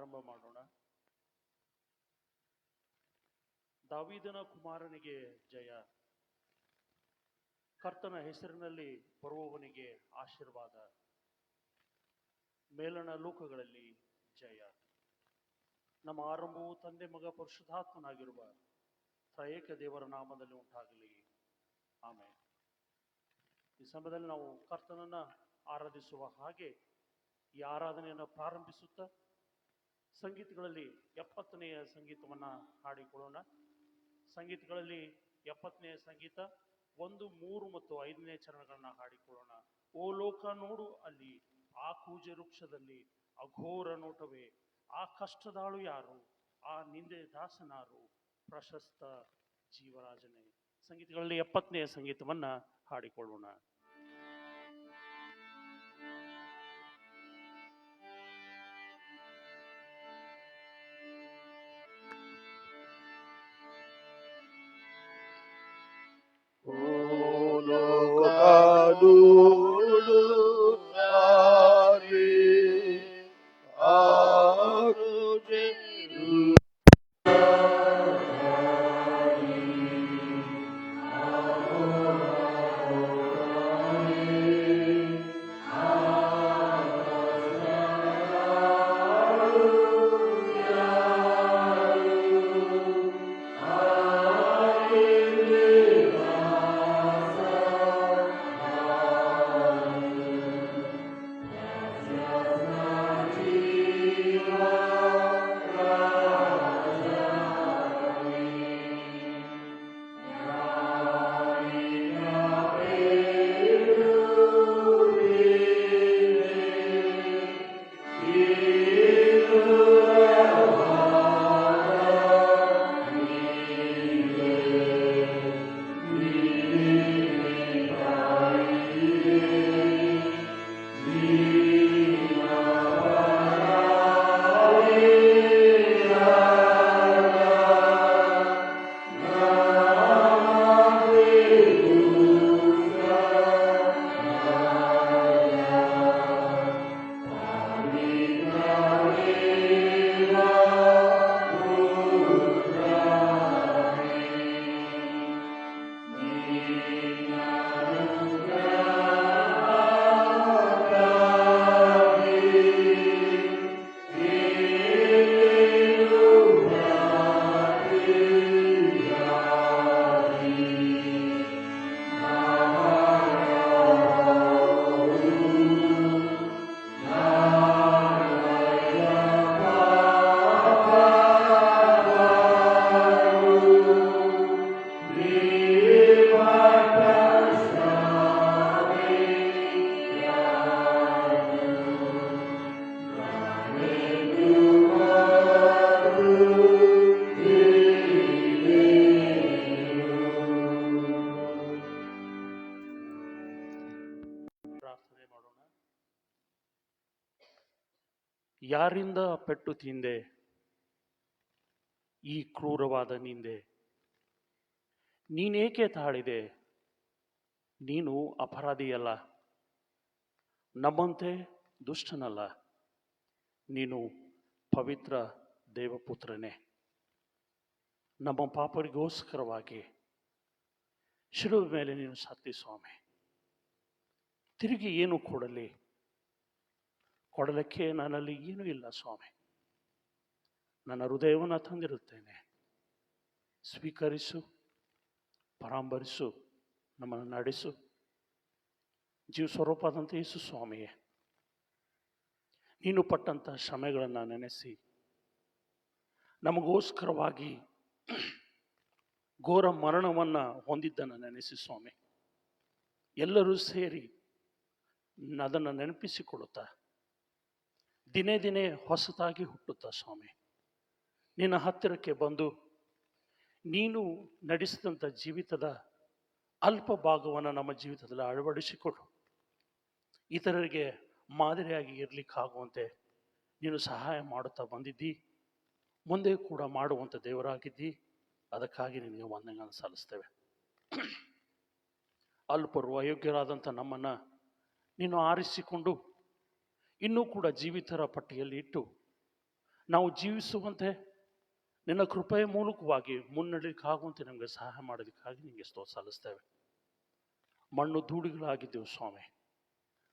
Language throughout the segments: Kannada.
ಆರಂಭ ಮಾಡೋಣ. ದಾವೀದನ ಕುಮಾರನಿಗೆ ಜಯ, ಕರ್ತನ ಹೆಸರಿನಲ್ಲಿ ಬರುವವನಿಗೆ ಆಶೀರ್ವಾದ, ಮೇಲಣ ಲೋಕಗಳಲ್ಲಿ ಜಯ. ನಮ್ಮ ಆರಂಭವು ತಂದೆ ಮಗ ಪರಿಶುದ್ಧಾತ್ಮನಾಗಿರುವ ತ್ರಯೇಕ ದೇವರ ನಾಮದಲ್ಲಿ ಉಂಟಾಗಲಿ, ಆಮೇಲೆ. ಈ ಸಮಯದಲ್ಲಿ ನಾವು ಕರ್ತನನ್ನ ಆರಾಧಿಸುವ ಹಾಗೆ ಈ ಆರಾಧನೆಯನ್ನು ಪ್ರಾರಂಭಿಸುತ್ತಾ ಸಂಗೀತಗಳಲ್ಲಿ 70ನೇ ಸಂಗೀತವನ್ನು ಹಾಡಿಕೊಳ್ಳೋಣ. ಸಂಗೀತಗಳಲ್ಲಿ 70ನೇ ಸಂಗೀತ 1, 3 ಮತ್ತು 5ನೇ ಚರಣಗಳನ್ನ ಹಾಡಿಕೊಳ್ಳೋಣ. ಓ ಲೋಕ ನೋಡು, ಅಲ್ಲಿ ಆ ಕೂಜೆ ವೃಕ್ಷದಲ್ಲಿ ಅಘೋರ ನೋಟವೇ, ಆ ಕಷ್ಟದಾಳು ಯಾರು, ಆ ನಿಂದೆ ದಾಸನಾರು, ಪ್ರಶಸ್ತ ಜೀವರಾಜನೇ. ಸಂಗೀತಗಳಲ್ಲಿ 70ನೇ ಸಂಗೀತವನ್ನ ಹಾಡಿಕೊಳ್ಳೋಣ. ಯಾರಿಂದ ಪೆಟ್ಟು ತಿಂದೆ ಈ ಕ್ರೂರವಾದ ನಿಂದೆ, ನೀನೇಕೆ ತಾಳಿದೆ, ನೀನು ಅಪರಾಧಿಯಲ್ಲ, ನಮ್ಮಂತೆ ದುಷ್ಟನಲ್ಲ, ನೀನು ಪವಿತ್ರ ದೇವಪುತ್ರನೇ. ನಮ್ಮ ಪಾಪರಿಗೋಸ್ಕರವಾಗಿ ಶಿಲುಬೆ ಮೇಲೆ ನೀನು ಸತ್ತಿ ಸ್ವಾಮಿ. ತಿರುಗಿ ಏನು ಕೊಡಲಿಕ್ಕೆ ನನ್ನಲ್ಲಿ ಏನೂ ಇಲ್ಲ ಸ್ವಾಮಿ. ನನ್ನ ಹೃದಯವನ್ನು ತಂದಿರುತ್ತೇನೆ, ಸ್ವೀಕರಿಸು, ಪರಾಂಬರಿಸು, ನಮ್ಮನ್ನು ನಡೆಸು. ಜೀವ ಸ್ವರೂಪದಂತೆ ಯೇಸು ಸ್ವಾಮಿಯೇ, ನೀನು ಪಟ್ಟಂಥ ಶ್ರಮೆಗಳನ್ನು ನೆನೆಸಿ ನಮಗೋಸ್ಕರವಾಗಿ ಘೋರ ಮರಣವನ್ನು ಹೊಂದಿದ್ದನ್ನು ನೆನೆಸಿ ಸ್ವಾಮಿ, ಎಲ್ಲರೂ ಸೇರಿ ಅದನ್ನು ನೆನಪಿಸಿಕೊಳ್ಳುತ್ತಾ ದಿನೇ ದಿನೇ ಹೊಸತಾಗಿ ಹುಟ್ಟುತ್ತಾ ಸ್ವಾಮಿ, ನಿನ್ನ ಹತ್ತಿರಕ್ಕೆ ಬಂದು ನೀನು ನಡೆಸಿದಂಥ ಜೀವಿತದ ಅಲ್ಪ ಭಾಗವನ್ನು ನಮ್ಮ ಜೀವಿತದಲ್ಲಿ ಅಳವಡಿಸಿಕೊಡು. ಇತರರಿಗೆ ಮಾದರಿಯಾಗಿ ಇರಲಿಕ್ಕಾಗುವಂತೆ ನೀನು ಸಹಾಯ ಮಾಡುತ್ತಾ ಬಂದಿದ್ದಿ, ಮುಂದೆ ಕೂಡ ಮಾಡುವಂಥ ದೇವರಾಗಿದ್ದಿ. ಅದಕ್ಕಾಗಿ ನಿನಗೆ ವಂದನೆಗಳನ್ನು ಸಲ್ಲಿಸ್ತೇವೆ. ಅಲ್ಪರು ಅಯೋಗ್ಯರಾದಂಥ ನಮ್ಮನ್ನು ನೀನು ಆರಿಸಿಕೊಂಡು ಇನ್ನೂ ಕೂಡ ಜೀವಿತರ ಪಟ್ಟಿಯಲ್ಲಿ ಇಟ್ಟು ನಾವು ಜೀವಿಸುವಂತೆ ನಿನ್ನ ಕೃಪೆಯ ಮೂಲಕವಾಗಿ ಮುನ್ನಡೆಯಕ್ಕಾಗುವಂತೆ ನಮಗೆ ಸಹಾಯ ಮಾಡೋದಕ್ಕಾಗಿ ನಿಮಗೆ ಸ್ತೋತ್ರ ಸಲ್ಲಿಸ್ತೇವೆ. ಮಣ್ಣು ಧೂಳಿಗಳಾಗಿದ್ದೆವು ಸ್ವಾಮಿ,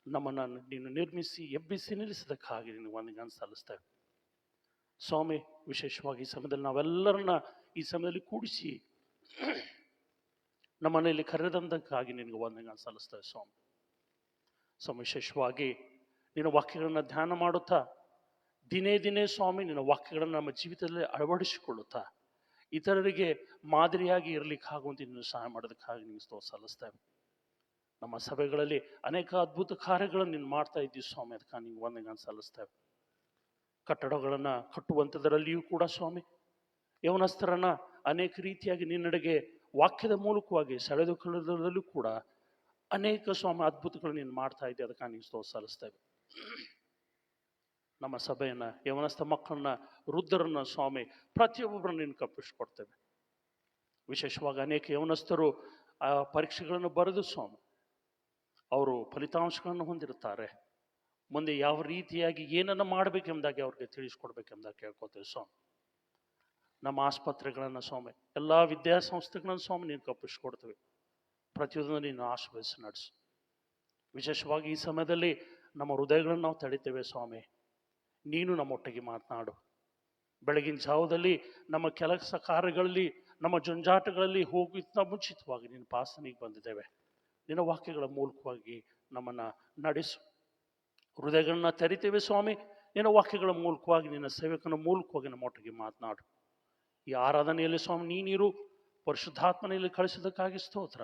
ನಮ್ಮನ್ನು ನೀನು ನಿರ್ಮಿಸಿ ಎಬ್ಬಿಸಿ ನಿಲ್ಲಿಸಿದಕ್ಕಾಗಿ ನಿನಗೆ ವಂದನೆ ಸಲ್ಲಿಸ್ತೇವೆ ಸ್ವಾಮಿ. ವಿಶೇಷವಾಗಿ ಈ ಸಮಯದಲ್ಲಿ ನಾವೆಲ್ಲರನ್ನ ಈ ಸಮಯದಲ್ಲಿ ಕೂಡಿಸಿ ನಮ್ಮ ಮನೆಯಲ್ಲಿ ಕರೆದಂದಕ್ಕಾಗಿ ನಿನಗೆ ವಂದನೆ ಸಲ್ಲಿಸ್ತೇವೆ ಸ್ವಾಮಿ. ವಿಶೇಷವಾಗಿ ನಿನ್ನ ವಾಕ್ಯಗಳನ್ನು ಧ್ಯಾನ ಮಾಡುತ್ತಾ ದಿನೇ ದಿನೇ ಸ್ವಾಮಿ ನಿನ್ನ ವಾಕ್ಯಗಳನ್ನು ನಮ್ಮ ಜೀವಿತದಲ್ಲಿ ಅಳವಡಿಸಿಕೊಳ್ಳುತ್ತಾ ಇತರರಿಗೆ ಮಾದರಿಯಾಗಿ ಇರಲಿಕ್ಕಾಗುವಂತೆ ನೀನು ಸಹಾಯ ಮಾಡೋದಕ್ಕಾಗಿ ನಿಮಗೆ ಸ್ತೋತ್ರ ಸಲ್ಲಿಸ್ತೇವೆ. ನಮ್ಮ ಸಭೆಗಳಲ್ಲಿ ಅನೇಕ ಅದ್ಭುತ ಕಾರ್ಯಗಳನ್ನು ನೀನು ಮಾಡ್ತಾ ಇದ್ದೀವಿ ಸ್ವಾಮಿ, ಅದಕ್ಕಾಗಿ ನಿಮ್ಗೆ ವಂದನೆ ಸಲ್ಲಿಸ್ತೇವೆ. ಕಟ್ಟಡಗಳನ್ನು ಕಟ್ಟುವಂಥದ್ರಲ್ಲಿಯೂ ಕೂಡ ಸ್ವಾಮಿ ಯೌವನಸ್ಥರನ್ನ ಅನೇಕ ರೀತಿಯಾಗಿ ನಿನ್ನಡೆಗೆ ವಾಕ್ಯದ ಮೂಲಕವಾಗಿ ಸೆಳೆದುಕೊಳ್ಳುವುದರಲ್ಲೂ ಕೂಡ ಅನೇಕ ಸ್ವಾಮಿ ಅದ್ಭುತಗಳು ನೀನು ಮಾಡ್ತಾ ಇದ್ದೆ, ಅದಕ್ಕಾಗಿ ನೀವು ಸ್ತೋತ್ರ ಸಲ್ಲಿಸ್ತೇವೆ. ನಮ್ಮ ಸಭೆಯನ್ನ ಯೌವನಸ್ಥ ಮಕ್ಕಳನ್ನ ವೃದ್ಧರನ್ನ ಸ್ವಾಮಿ ಪ್ರತಿಯೊಬ್ಬರನ್ನ ನೀನು ಕಪ್ಪಿಸ್ಕೊಡ್ತೇವೆ. ವಿಶೇಷವಾಗಿ ಅನೇಕ ಯೌವನಸ್ಥರು ಆ ಪರೀಕ್ಷೆಗಳನ್ನು ಬರೆದು ಸ್ವಾಮಿ ಅವರು ಫಲಿತಾಂಶಗಳನ್ನು ಹೊಂದಿರುತ್ತಾರೆ. ಮುಂದೆ ಯಾವ ರೀತಿಯಾಗಿ ಏನನ್ನು ಮಾಡಬೇಕೆಂಬುದಾಗಿ ಅವ್ರಿಗೆ ತಿಳಿಸ್ಕೊಡ್ಬೇಕೆಂಬುದಾಗಿ ಕೇಳ್ಕೊತೇವೆ ಸ್ವಾಮಿ. ನಮ್ಮ ಆಸ್ಪತ್ರೆಗಳನ್ನು ಸ್ವಾಮಿ ಎಲ್ಲ ವಿದ್ಯಾಸಂಸ್ಥೆಗಳನ್ನು ಸ್ವಾಮಿ ನೀನು ಕಪ್ಪಿಸ್ಕೊಡ್ತೇವೆ. ಪ್ರತಿಯೊಂದು ನೀನು ಆಶೀರ್ವದಿಸಿ ನಡೆಸು. ವಿಶೇಷವಾಗಿ ಈ ಸಮಯದಲ್ಲಿ ನಮ್ಮ ಹೃದಯಗಳನ್ನು ನಾವು ತಡಿತೇವೆ ಸ್ವಾಮಿ, ನೀನು ನಮ್ಮೊಟ್ಟಿಗೆ ಮಾತನಾಡು. ಬೆಳಗಿನ ಜಾವದಲ್ಲಿ ನಮ್ಮ ಕೆಲಸ ಕಾರ್ಯಗಳಲ್ಲಿ ನಮ್ಮ ಜಂಜಾಟಗಳಲ್ಲಿ ಹೋಗಿದ್ದ ಮುಂಚಿತವಾಗಿ ನಿನ್ನ ಪಾಸನಿಗೆ ಬಂದಿದ್ದೇವೆ. ನಿನ್ನ ವಾಕ್ಯಗಳ ಮೂಲಕವಾಗಿ ನಮ್ಮನ್ನು ನಡೆಸು. ಹೃದಯಗಳನ್ನ ತೆರಿತೇವೆ ಸ್ವಾಮಿ, ನಿನ್ನ ವಾಕ್ಯಗಳ ಮೂಲಕವಾಗಿ ನಿನ್ನ ಸೇವಕನ ಮೂಲಕವಾಗಿ ನಮ್ಮೊಟ್ಟಿಗೆ ಮಾತನಾಡು. ಈ ಆರಾಧನೆಯಲ್ಲಿ ಸ್ವಾಮಿ ನೀನಿರು, ಪರಿಶುದ್ಧಾತ್ಮನೆಯಲ್ಲಿ ಕಳಿಸೋದಕ್ಕಾಗಿ ಸ್ತೋತ್ರ.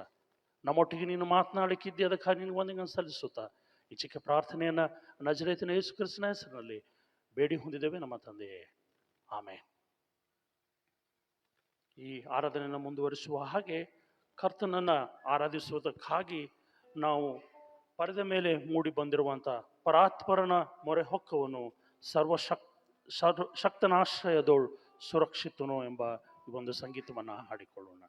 ನಮ್ಮೊಟ್ಟಿಗೆ ನೀನು ಮಾತನಾಡಲಿಕ್ಕಿದ್ದೆ, ಅದಕ್ಕಾಗಿ ನೀನು ವಂದನೆ ಸಲ್ಲಿಸುತ್ತಾ ಈ ಚಿಕ್ಕ ಪ್ರಾರ್ಥನೆಯನ್ನು ನಜರೇತಿನ ಯೇಸು ಕ್ರಿಸ್ತನ ಹೆಸರಿನಲ್ಲಿ ಬೇಡಿ ಹೊಂದಿದ್ದೇವೆ ನಮ್ಮ ತಂದೆಯೇ, ಆಮೆನ್. ಈ ಆರಾಧನೆಯನ್ನು ಮುಂದುವರಿಸುವ ಹಾಗೆ ಕರ್ತನನ್ನು ಆರಾಧಿಸುವುದಕ್ಕಾಗಿ ನಾವು ಪರದೆ ಮೇಲೆ ಮೂಡಿ ಬಂದಿರುವಂಥ ಪರಾತ್ಪರನ ಮೊರೆ ಹೊಕ್ಕವನು ಶಕ್ತನಾಶ್ರಯದೋಳು ಸುರಕ್ಷಿತನು ಎಂಬ ಈ ಒಂದು ಸಂಗೀತವನ್ನು ಹಾಡಿಕೊಳ್ಳೋಣ.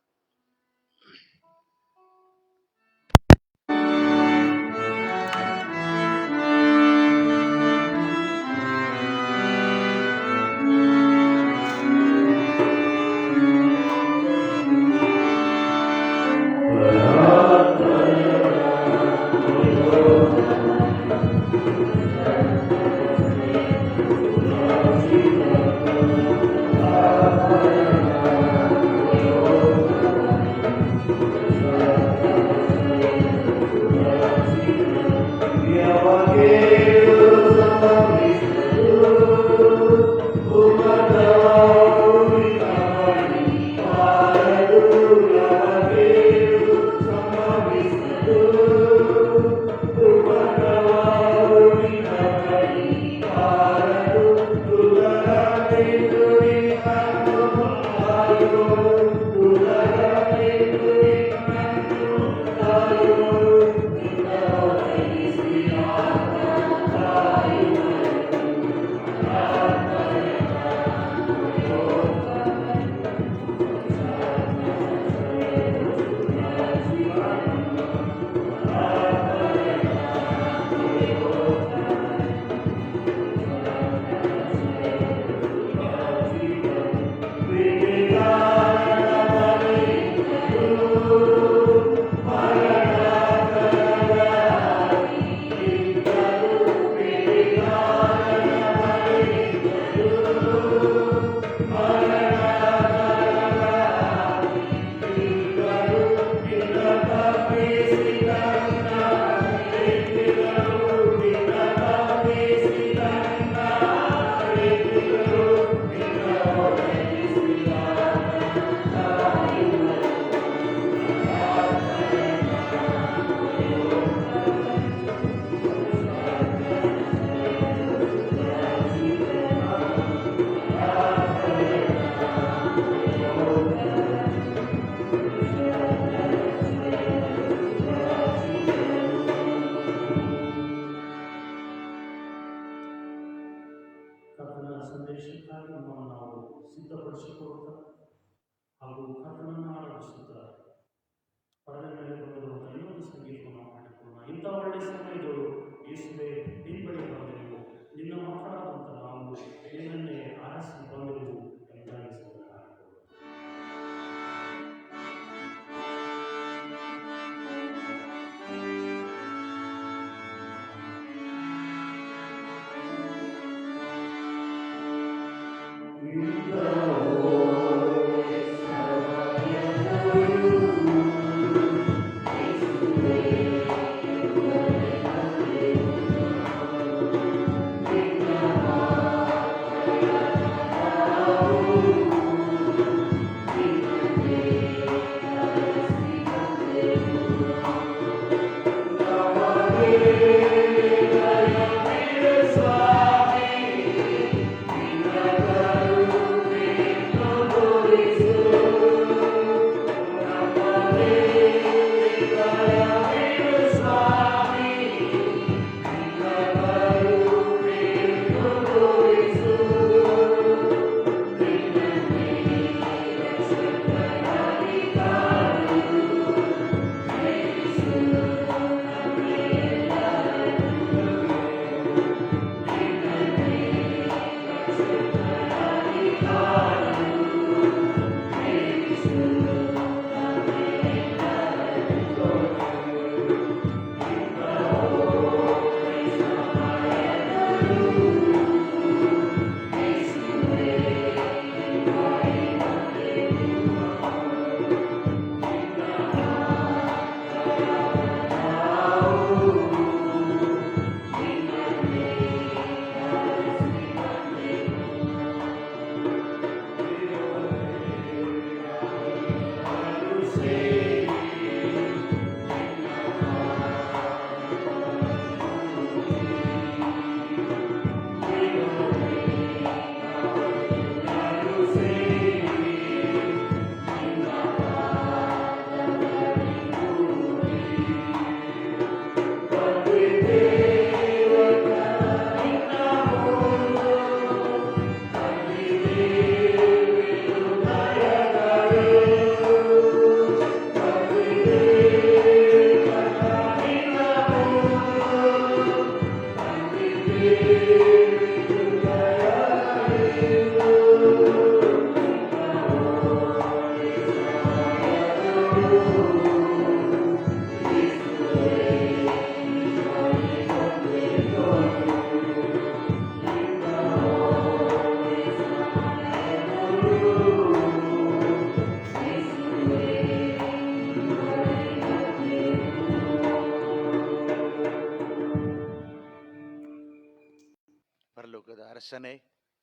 ಪರಲೋಕದ ಅರಸನೇ,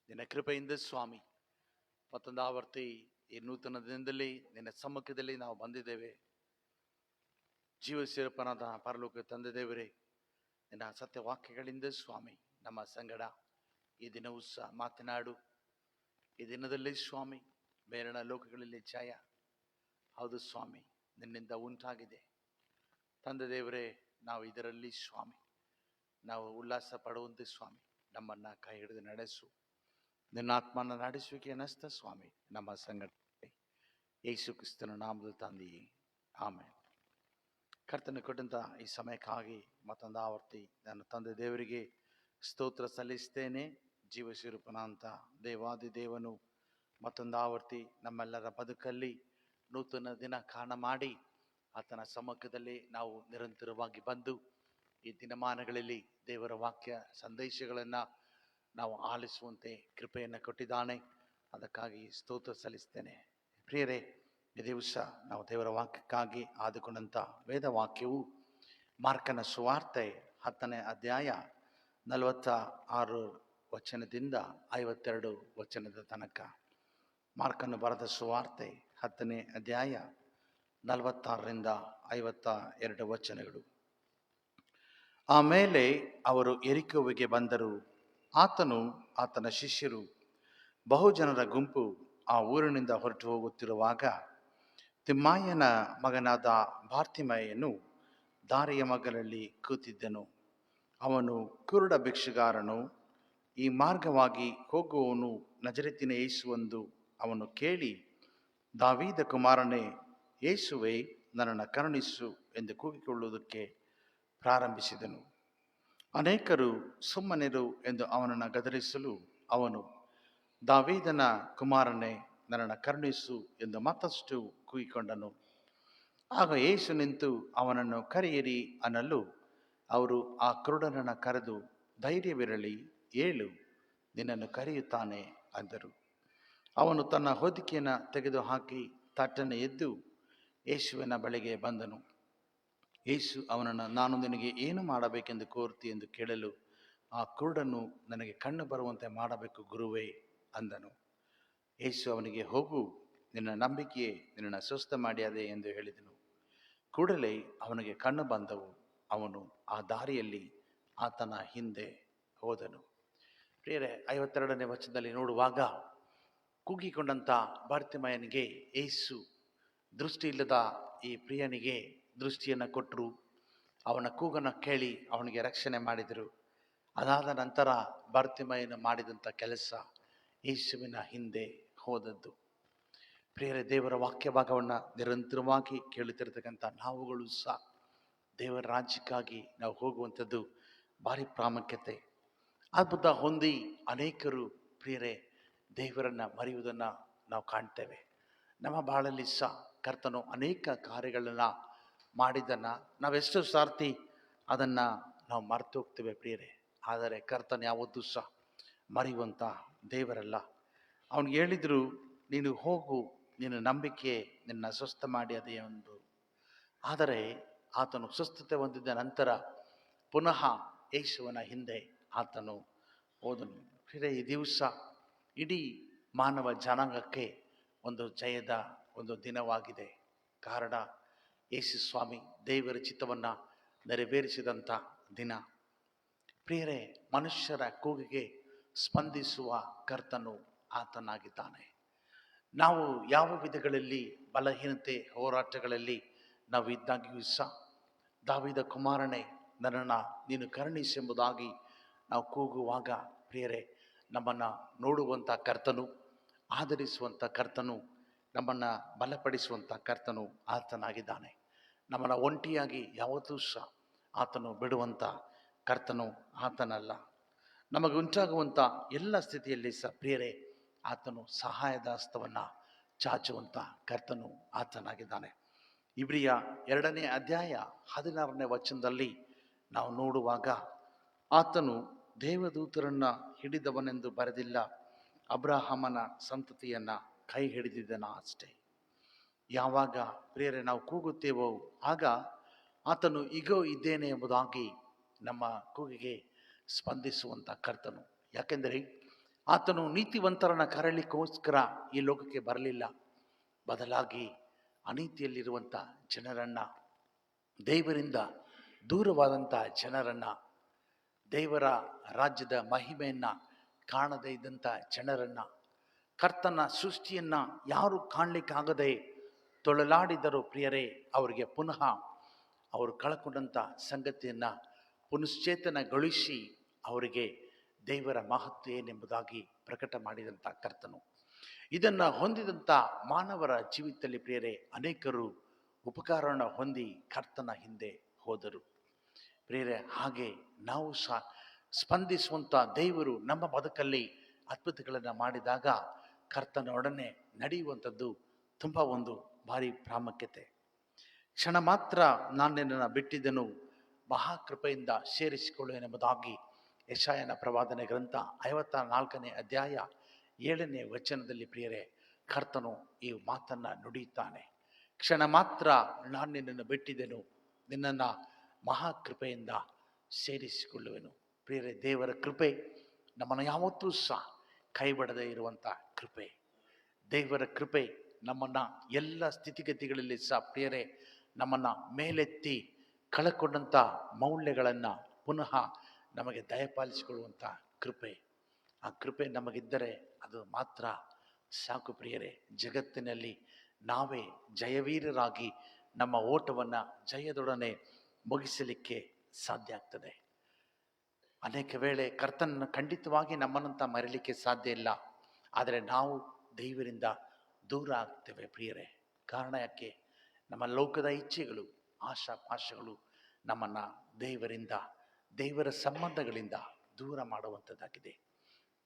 ನಿನ್ನ ಕೃಪೆಯಿಂದ ಸ್ವಾಮಿ ಮತ್ತೊಂದು ಆವರ್ತಿ ಈ ನೂತನ ದಿನದಲ್ಲಿ ನಿನ್ನ ಸಮ್ಮುಖದಲ್ಲಿ ನಾವು ಬಂದಿದ್ದೇವೆ. ಜೀವ ಸೇರ್ಪನಾದ ಪರಲೋಕ ತಂದೆ ದೇವರೇ, ನಿನ್ನ ಸತ್ಯ ವಾಕ್ಯಗಳಿಂದ ಸ್ವಾಮಿ ನಮ್ಮ ಸಂಗಡ ಈ ದಿನವೂ ಸಹ ಮಾತನಾಡು. ಈ ದಿನದಲ್ಲಿ ಸ್ವಾಮಿ ಬೇರಣ ಲೋಕಗಳಲ್ಲಿ ಜಯ ಹೌದು ಸ್ವಾಮಿ ನಿನ್ನಿಂದ ಉಂಟಾಗಿದೆ. ತಂದೆ ದೇವರೇ, ನಾವು ಇದರಲ್ಲಿ ಸ್ವಾಮಿ ನಾವು ಉಲ್ಲಾಸ ಪಡುವಂತೆ ಸ್ವಾಮಿ ನಮ್ಮನ್ನು ಕೈ ಹಿಡಿದು ನಡೆಸು. ನಿನ್ನ ಆತ್ಮನ ನಡೆಸುವಿಕೆ ನಸ್ತ ಸ್ವಾಮಿ ನಮ್ಮ ಸಂಗಡ ಯೇಸು ಕ್ರಿಸ್ತನ ನಾಮದ ತಂದೆಯೇ, ಆಮೇಲೆ. ಕರ್ತನ ಕೊಟ್ಟಂತ ಈ ಸಮಯಕ್ಕಾಗಿ ಮತ್ತೊಂದು ಆವರ್ತಿ ನನ್ನ ತಂದೆ ದೇವರಿಗೆ ಸ್ತೋತ್ರ ಸಲ್ಲಿಸ್ತೇನೆ. ಜೀವ ಸ್ವರೂಪನ ಅಂತ ದೇವಾದಿ ದೇವನು ಮತ್ತೊಂದು ಆವರ್ತಿ ನಮ್ಮೆಲ್ಲರ ಬದುಕಲ್ಲಿ ನೂತನ ದಿನ ಕಾಣ ಮಾಡಿ ಆತನ ಸಮ್ಮುಖದಲ್ಲಿ ನಾವು ನಿರಂತರವಾಗಿ ಬಂದು ಈ ದಿನಮಾನಗಳಲ್ಲಿ ದೇವರ ವಾಕ್ಯ ಸಂದೇಶಗಳನ್ನು ನಾವು ಆಲಿಸುವಂತೆ ಕೃಪೆಯನ್ನು ಕೊಟ್ಟಿದ್ದಾನೆ. ಅದಕ್ಕಾಗಿ ಸ್ತೋತ್ರ ಸಲ್ಲಿಸ್ತೇನೆ. ಪ್ರಿಯರೇ, ಈ ದಿವಸ ನಾವು ದೇವರ ವಾಕ್ಯಕ್ಕಾಗಿ ಆದುಕೊಂಡಂಥ ವೇದ ವಾಕ್ಯವು ಮಾರ್ಕನ ಸುವಾರ್ತೆ 10ನೇ ಅಧ್ಯಾಯ 46 ವಚನದಿಂದ 52 ವಚನದ ತನಕ. ಮಾರ್ಕನು ಬರೆದ ಸುವಾರ್ತೆ 10ನೇ ಅಧ್ಯಾಯ 46ರಿಂದ 52 ವಚನಗಳು. ಆಮೇಲೆ ಅವರು ಯೆರಿಕೋವಿಗೆ ಬಂದರು. ಆತನು ಆತನ ಶಿಷ್ಯರು ಬಹುಜನರ ಗುಂಪು ಆ ಊರಿನಿಂದ ಹೊರಟು ಹೋಗುತ್ತಿರುವಾಗ ತಿಮ್ಮಾಯನ ಮಗನಾದ ಬಾರ್ತಿಮಾಯನು ದಾರಿಯ ಮಗ್ಗಲಲ್ಲಿ ಕೂತಿದ್ದನು. ಅವನು ಕುರುಡ ಭಿಕ್ಷುಗಾರನು. ಈ ಮಾರ್ಗವಾಗಿ ಹೋಗುವವನು ನಜರೇತಿನ ಯೇಸುವೆಂದು ಅವನು ಕೇಳಿ, ದಾವೀದ ಕುಮಾರನೇ ಯೇಸುವೇ, ನನ್ನನ್ನು ಕರುಣಿಸು ಎಂದು ಕೂಗಿಕೊಳ್ಳುವುದಕ್ಕೆ ಪ್ರಾರಂಭಿಸಿದನು. ಅನೇಕರು ಸುಮ್ಮನಿರು ಎಂದು ಅವನನ್ನು ಗದರಿಸಲು ಅವನು, ದಾವೀದನ ಕುಮಾರನೇ, ನನ್ನನ್ನು ಕರುಣಿಸು ಎಂದು ಮತ್ತಷ್ಟು ಕೂಗಿಕೊಂಡನು. ಆಗ ಯೇಸು ನಿಂತು ಅವನನ್ನು ಕರೆಯಿರಿ ಅನ್ನಲು ಅವರು ಆ ಕುರುಡನನ್ನು ಕರೆದು, ಧೈರ್ಯವಿರಲಿ, ಏಳು, ನಿನ್ನನ್ನು ಕರೆಯುತ್ತಾನೆ ಅಂದರು. ಅವನು ತನ್ನ ಹೊದಿಕೆಯನ್ನು ತೆಗೆದುಹಾಕಿ ತಟ್ಟನೆ ಎದ್ದು ಯೇಸುವಿನ ಬಳಿಗೆ ಬಂದನು. ಯೇಸು ಅವನನ್ನು, ನಾನು ನಿನಗೆ ಏನು ಮಾಡಬೇಕೆಂದು ಕೋರ್ತಿ ಎಂದು ಕೇಳಲು, ಆ ಕುರುಡನು, ನನಗೆ ಕಣ್ಣು ಬರುವಂತೆ ಮಾಡಬೇಕು ಗುರುವೇ ಅಂದನು. ಯೇಸು ಅವನಿಗೆ, ಹೋಗು, ನಿನ್ನ ನಂಬಿಕೆಯೇ ನಿನ್ನನ್ನು ಸ್ವಸ್ಥ ಮಾಡ್ಯದೆ ಎಂದು ಹೇಳಿದನು. ಕೂಡಲೇ ಅವನಿಗೆ ಕಣ್ಣು ಬಂದವು. ಅವನು ಆ ದಾರಿಯಲ್ಲಿ ಆತನ ಹಿಂದೆ ಹೋದನು. ಪ್ರಿಯರೇ, 52ನೇ ವಚನದಲ್ಲಿ ನೋಡುವಾಗ ಕೂಗಿಕೊಂಡಂಥ ಬಾರ್ತಿಮಾಯನಿಗೆ ಯೇಸು ದೃಷ್ಟಿ ಇಲ್ಲದ ಈ ಪ್ರಿಯನಿಗೆ ದೃಷ್ಟಿಯನ್ನು ಕೊಟ್ಟರು. ಅವನ ಕೂಗನ್ನು ಕೇಳಿ ಅವನಿಗೆ ರಕ್ಷಣೆ ಮಾಡಿದರು. ಅದಾದ ನಂತರ ಬಾರ್ತಿಮಾಯನು ಮಾಡಿದಂಥ ಕೆಲಸ ಯೇಸುವಿನ ಹಿಂದೆ ಹೋದದ್ದು. ಪ್ರಿಯರೇ, ದೇವರ ವಾಕ್ಯ ಭಾಗವನ್ನು ನಿರಂತರವಾಗಿ ಕೇಳುತ್ತಿರತಕ್ಕಂಥ ನಾವುಗಳು ಸಹ ದೇವರ ರಾಜ್ಯಕ್ಕಾಗಿ ನಾವು ಹೋಗುವಂಥದ್ದು ಭಾರಿ ಪ್ರಾಮುಖ್ಯತೆ. ಅದ್ಭುತ ಹೊಂದಿ ಅನೇಕರು ಪ್ರಿಯರೇ ದೇವರನ್ನು ಮರೆಯುವುದನ್ನು ನಾವು ಕಾಣ್ತೇವೆ. ನಮ್ಮ ಬಾಳಲ್ಲಿ ಸಹ ಕರ್ತನು ಅನೇಕ ಕಾರ್ಯಗಳನ್ನು ಮಾಡಿದ್ದನ್ನು ನಾವೆಷ್ಟು ಸಾರ್ತಿ ಅದನ್ನು ನಾವು ಮರೆತು ಹೋಗ್ತೇವೆ ಪ್ರಿಯರೇ. ಆದರೆ ಕರ್ತನ ಯಾವತ್ತೂ ಸಹ ಮರೆಯುವಂಥ ದೇವರಲ್ಲ. ಅವನಿಗೆ ಹೇಳಿದರು, ನೀನು ಹೋಗು, ನಿನ್ನ ನಂಬಿಕೆ ನಿನ್ನ ಸ್ವಸ್ಥ ಮಾಡಿ ಅದೇ ಒಂದು. ಆದರೆ ಆತನು ಸ್ವಸ್ಥತೆ ಹೊಂದಿದ ನಂತರ ಪುನಃ ಯೇಸುವಿನ ಹಿಂದೆ ಆತನು ಹೋದನು. ಪ್ರಿಯರೇ, ಈ ದಿವಸ ಇಡೀ ಮಾನವ ಜನಾಂಗಕ್ಕೆ ಒಂದು ಜಯದ ಒಂದು ದಿನವಾಗಿದೆ. ಕಾರಣ ಯೇಸು ಸ್ವಾಮಿ ದೇವರ ಚಿತ್ತವನ್ನು ನೆರವೇರಿಸಿದಂಥ ದಿನ. ಪ್ರಿಯರೇ, ಮನುಷ್ಯರ ಕೂಗಿಗೆ ಸ್ಪಂದಿಸುವ ಕರ್ತನು ಆತನಾಗಿದ್ದಾನೆ. ನಾವು ಯಾವ ವಿಧಗಳಲ್ಲಿ ಬಲಹೀನತೆ ಹೋರಾಟಗಳಲ್ಲಿ ನಾವು ಇದ್ದಾಗಿಯೂ ಸಹ ದಾವೀದ ಕುಮಾರನೇ, ನನ್ನನ್ನು ನೀನು ಕರುಣಿಸೆಂಬುದಾಗಿ ನಾವು ಕೂಗುವಾಗ ಪ್ರಿಯರೇ, ನಮ್ಮನ್ನು ನೋಡುವಂಥ ಕರ್ತನು, ಆಧರಿಸುವಂಥ ಕರ್ತನು, ನಮ್ಮನ್ನು ಬಲಪಡಿಸುವಂಥ ಕರ್ತನು ಆತನಾಗಿದ್ದಾನೆ. ನಮ್ಮನ್ನು ಒಂಟಿಯಾಗಿ ಯಾವತ್ತೂ ಸಹ ಆತನು ಬಿಡುವಂಥ ಕರ್ತನು ಆತನಲ್ಲ. ನಮಗೆ ಉಂಟಾಗುವಂಥ ಎಲ್ಲ ಸ್ಥಿತಿಯಲ್ಲಿ ಸಹ ಪ್ರಿಯರೇ ಆತನು ಸಹಾಯದ ಹಸ್ತವನ್ನು ಚಾಚುವಂಥ ಕರ್ತನು ಆತನಾಗಿದ್ದಾನೆ. ಇಬ್ರಿಯ 2ನೇ ಅಧ್ಯಾಯ 16ನೇ ವಚನದಲ್ಲಿ ನಾವು ನೋಡುವಾಗ, ಆತನು ದೇವದೂತರನ್ನ ಹಿಡಿದವನೆಂದು ಬರೆದಿಲ್ಲ, ಅಬ್ರಹಾಮನ ಸಂತತಿಯನ್ನ ಕೈ ಹಿಡಿದಿದ್ದನ ಅಷ್ಟೇ. ಯಾವಾಗ ಪ್ರಿಯರೇ ನಾವು ಕೂಗುತ್ತೇವೋ ಆಗ ಆತನು ಇಗೋ ಇದ್ದೇನೆ ಎಂಬುದಾಗಿ ನಮ್ಮ ಕೂಗಿಗೆ ಸ್ಪಂದಿಸುವಂಥ ಕರ್ತನು. ಯಾಕೆಂದರೆ ಆತನು ನೀತಿವಂತರನ್ನ ಕರಲಿಕ್ಕೋಸ್ಕರ ಈ ಲೋಕಕ್ಕೆ ಬರಲಿಲ್ಲ, ಬದಲಾಗಿ ಅನೀತಿಯಲ್ಲಿರುವಂಥ ಜನರನ್ನ, ದೇವರಿಂದ ದೂರವಾದಂಥ ಜನರನ್ನ, ದೇವರ ರಾಜ್ಯದ ಮಹಿಮೆಯನ್ನ ಕಾಣದೇ ಇದ್ದಂಥ ಜನರನ್ನ, ಕರ್ತನ ಸೃಷ್ಟಿಯನ್ನ ಯಾರು ಕಾಣಲಿಕ್ಕಾಗದೆ ತೊಳಲಾಡಿದರು ಪ್ರಿಯರೇ, ಅವರಿಗೆ ಪುನಃ ಅವರು ಕಳಕೊಂಡಂಥ ಸಂಗತಿಯನ್ನ ಪುನಶ್ಚೇತನಗೊಳಿಸಿ ಅವರಿಗೆ ದೇವರ ಮಹತ್ವ ಏನೆಂಬುದಾಗಿ ಪ್ರಕಟ ಮಾಡಿದಂಥ ಕರ್ತನು. ಇದನ್ನು ಹೊಂದಿದಂಥ ಮಾನವರ ಜೀವಿತದಲ್ಲಿ ಪ್ರಿಯರೇ ಅನೇಕರು ಉಪಕಾರವನ್ನು ಹೊಂದಿ ಕರ್ತನ ಹಿಂದೆ ಹೋದರು. ಪ್ರಿಯರೇ, ಹಾಗೆ ನಾವು ಸಹ ಸ್ಪಂದಿಸುವಂಥ ದೇವರು ನಮ್ಮ ಬದುಕಲ್ಲಿ ಅದ್ಭುತಗಳನ್ನು ಮಾಡಿದಾಗ ಕರ್ತನೊಡನೆ ನಡೆಯುವಂಥದ್ದು ತುಂಬ ಒಂದು ಭಾರಿ ಪ್ರಾಮುಖ್ಯತೆ. ಕ್ಷಣ ಮಾತ್ರ ನಾನು ನಿನ್ನನ್ನು ಬಿಟ್ಟಿದ್ದನು, ಮಹಾಕೃಪೆಯಿಂದ ಸೇರಿಸಿಕೊಳ್ಳುವೆನೆಂಬುದಾಗಿ ಯೆಶಾಯನ ಪ್ರವಾದನೆ ಗ್ರಂಥ 54ನೇ ಅಧ್ಯಾಯ 7ನೇ ವಚನದಲ್ಲಿ ಪ್ರಿಯರೇ ಕರ್ತನು ಈ ಮಾತನ್ನು ನುಡಿಯುತ್ತಾನೆ. ಕ್ಷಣ ಮಾತ್ರ ನಾನು ನಿನ್ನನ್ನು ಬಿಟ್ಟಿದ್ದೆನು, ನಿನ್ನನ್ನು ಮಹಾಕೃಪೆಯಿಂದ ಸೇರಿಸಿಕೊಳ್ಳುವೆನು. ಪ್ರಿಯರೇ, ದೇವರ ಕೃಪೆ ನಮ್ಮನ್ನು ಯಾವತ್ತೂ ಸಹ ಕೈಬಿಡದೇ ಇರುವಂಥ ಕೃಪೆ. ದೇವರ ಕೃಪೆ ನಮ್ಮನ್ನು ಎಲ್ಲ ಸ್ಥಿತಿಗತಿಗಳಲ್ಲಿ ಸಹ ಪ್ರಿಯರೇ ನಮ್ಮನ್ನು ಮೇಲೆತ್ತಿ ಕಳಕೊಂಡಂಥ ಮೌಲ್ಯಗಳನ್ನು ಪುನಃ ನಮಗೆ ದಯಪಾಲಿಸಿಕೊಳ್ಳುವಂಥ ಕೃಪೆ. ಆ ಕೃಪೆ ನಮಗಿದ್ದರೆ ಅದು ಮಾತ್ರ ಸಾಕು ಪ್ರಿಯರೇ. ಜಗತ್ತಿನಲ್ಲಿ ನಾವೇ ಜಯವೀರರಾಗಿ ನಮ್ಮ ಓಟವನ್ನು ಜಯದೊಡನೆ ಮುಗಿಸಲಿಕ್ಕೆ ಸಾಧ್ಯ ಆಗ್ತದೆ. ಅನೇಕ ವೇಳೆ ಕರ್ತನನ್ನು ಖಂಡಿತವಾಗಿ ನಮ್ಮನ್ನಂತ ಮರೆಯಲಿಕ್ಕೆ ಸಾಧ್ಯ ಇಲ್ಲ, ಆದರೆ ನಾವು ದೇವರಿಂದ ದೂರ ಆಗ್ತೇವೆ ಪ್ರಿಯರೇ. ಕಾರಣ ಯಾಕೆ? ನಮ್ಮ ಲೋಕದ ಇಚ್ಛೆಗಳು, ಆಶಾಪಾಶಗಳು ನಮ್ಮನ್ನು ದೇವರಿಂದ, ದೇವರ ಸಂಬಂಧಗಳಿಂದ ದೂರ ಮಾಡುವಂಥದ್ದಾಗಿದೆ.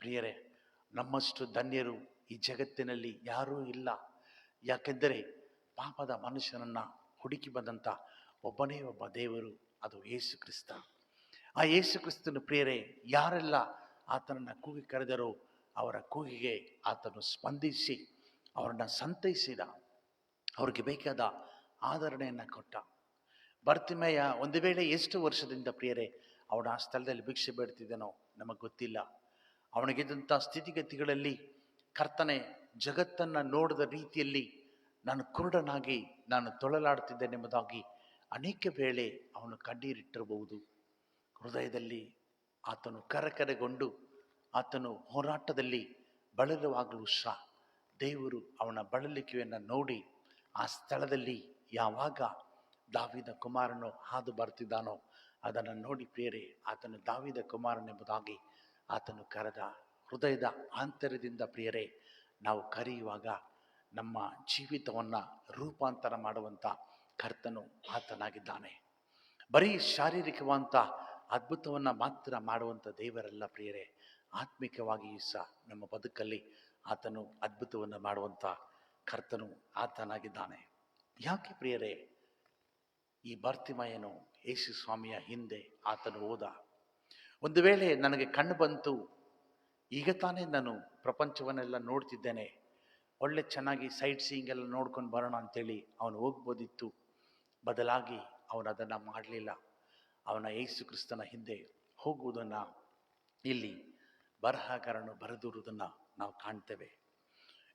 ಪ್ರಿಯರೇ, ನಮ್ಮಷ್ಟು ಧನ್ಯರು ಈ ಜಗತ್ತಿನಲ್ಲಿ ಯಾರೂ ಇಲ್ಲ. ಯಾಕೆಂದರೆ ಪಾಪದ ಮನುಷ್ಯನನ್ನು ಹುಡುಕಿ ಬಂದಂಥ ಒಬ್ಬನೇ ಒಬ್ಬ ದೇವರು, ಅದು ಯೇಸು ಕ್ರಿಸ್ತ. ಆ ಯೇಸು ಕ್ರಿಸ್ತನ ಪ್ರಿಯರೇ ಯಾರೆಲ್ಲ ಆತನನ್ನು ಕೂಗಿ ಕರೆದರೋ ಅವರ ಕೂಗಿಗೆ ಆತನು ಸ್ಪಂದಿಸಿ ಅವರನ್ನು ಸಂತೈಸಿದ, ಅವ್ರಿಗೆ ಬೇಕಾದ ಆದರಣೆಯನ್ನು ಕೊಟ್ಟ. ಬರ್ತಿಮೆಯ ಒಂದು ವೇಳೆ ಎಷ್ಟು ವರ್ಷದಿಂದ ಪ್ರಿಯರೇ ಅವನ ಆ ಸ್ಥಳದಲ್ಲಿ ಭಿಕ್ಷೆ ಬೇಡ್ತಿದ್ದನೋ ನಮಗೆ ಗೊತ್ತಿಲ್ಲ. ಅವನಿಗಿದ್ದಂಥ ಸ್ಥಿತಿಗತಿಗಳಲ್ಲಿ ಕರ್ತನೆ ಜಗತ್ತನ್ನು ನೋಡಿದ ರೀತಿಯಲ್ಲಿ ನಾನು ಕುರುಡನಾಗಿ ನಾನು ತೊಳಲಾಡ್ತಿದ್ದೇನೆಂಬುದಾಗಿ ಅನೇಕ ವೇಳೆ ಅವನು ಕಣ್ಣೀರಿಟ್ಟಿರಬಹುದು. ಹೃದಯದಲ್ಲಿ ಆತನು ಕರಕರೆಗೊಂಡು ಆತನು ಹೋರಾಟದಲ್ಲಿ ಬಳಲುವಾಗಲೂ ಸಹ ದೇವರು ಅವನ ಬಳಲಿಕೆಯನ್ನು ನೋಡಿ ಆ ಸ್ಥಳದಲ್ಲಿ ಯಾವಾಗ ದಾವೀದ ಕುಮಾರನು ಹಾದು ಬರ್ತಿದ್ದಾನೋ ಅದನ್ನು ನೋಡಿ ಪ್ರಿಯರೇ ಆತನು ದಾವೀದ ಕುಮಾರನೆಂಬುದಾಗಿ ಆತನು ಕರೆದ. ಹೃದಯದ ಆಂತರ್ಯದಿಂದ ಪ್ರಿಯರೇ ನಾವು ಕರೆಯುವಾಗ ನಮ್ಮ ಜೀವಿತವನ್ನು ರೂಪಾಂತರ ಮಾಡುವಂಥ ಕರ್ತನು ಆತನಾಗಿದ್ದಾನೆ. ಬರೀ ಶಾರೀರಿಕವಂತ ಅದ್ಭುತವನ್ನು ಮಾತ್ರ ಮಾಡುವಂಥ ದೇವರಲ್ಲ ಪ್ರಿಯರೇ, ಆತ್ಮಿಕವಾಗಿಯೂ ಸಹ ನಮ್ಮ ಬದುಕಲ್ಲಿ ಆತನು ಅದ್ಭುತವನ್ನು ಮಾಡುವಂಥ ಕರ್ತನು ಆತನಾಗಿದ್ದಾನೆ. ಯಾಕೆ ಪ್ರಿಯರೇ ಈ ಬರ್ತಿಮಯನು ಯೇಸು ಸ್ವಾಮಿಯ ಹಿಂದೆ ಆತನು ಹೋದ? ಒಂದು ವೇಳೆ ನನಗೆ ಕಣ್ಣು ಬಂತು, ಈಗ ತಾನೇ ನಾನು ಪ್ರಪಂಚವನ್ನೆಲ್ಲ ನೋಡ್ತಿದ್ದೇನೆ, ಒಳ್ಳೆ ಚೆನ್ನಾಗಿ ಸೈಟ್ ಸೀಯಿಂಗ್ ಎಲ್ಲ ನೋಡ್ಕೊಂಡು ಬರೋಣ ಅಂತೇಳಿ ಅವನು ಹೋಗ್ಬೋದಿತ್ತು. ಬದಲಾಗಿ ಅವನು ಅದನ್ನು ಮಾಡಲಿಲ್ಲ. ಅವನ ಯೇಸು ಕ್ರಿಸ್ತನ ಹಿಂದೆ ಹೋಗುವುದನ್ನು ಇಲ್ಲಿ ಬರಹಗಾರನು ಬರೆದಿರುವುದನ್ನು ನಾವು ಕಾಣ್ತೇವೆ.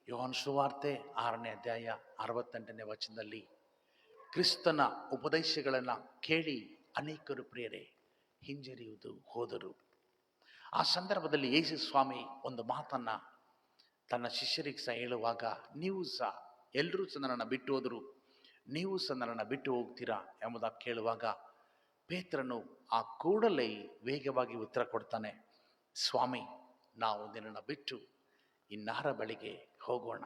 ಯೋಹಾನ ಸುವಾರ್ತೆ 6ನೇ ಅಧ್ಯಾಯ 68ನೇ ವಚನದಲ್ಲಿ ಕ್ರಿಸ್ತನ ಉಪದೇಶಗಳನ್ನು ಕೇಳಿ ಅನೇಕರು ಪ್ರಿಯರೇ ಹಿಂಜರಿಯುವುದು ಹೋದರು. ಆ ಸಂದರ್ಭದಲ್ಲಿ ಯೇಸು ಸ್ವಾಮಿ ಒಂದು ಮಾತನ್ನು ತನ್ನ ಶಿಷ್ಯರಿಗೆ ಸಹ ಹೇಳುವಾಗ, ನೀವು ಸಹ ಎಲ್ಲರೂ ಸಹ ನನ್ನನ್ನು ಬಿಟ್ಟು ಹೋದರು, ನೀವು ಸಹ ನನ್ನನ್ನು ಬಿಟ್ಟು ಹೋಗ್ತೀರಾ ಎಂಬುದಾಗಿ ಕೇಳುವಾಗ ಪೇತ್ರನು ಆ ಕೂಡಲೇ ವೇಗವಾಗಿ ಉತ್ತರ ಕೊಡ್ತಾನೆ, ಸ್ವಾಮಿ ನಾವು ನಿನ್ನನ್ನು ಬಿಟ್ಟು ಇನ್ನಾರ ಬಳಿಗೆ ಹೋಗೋಣ?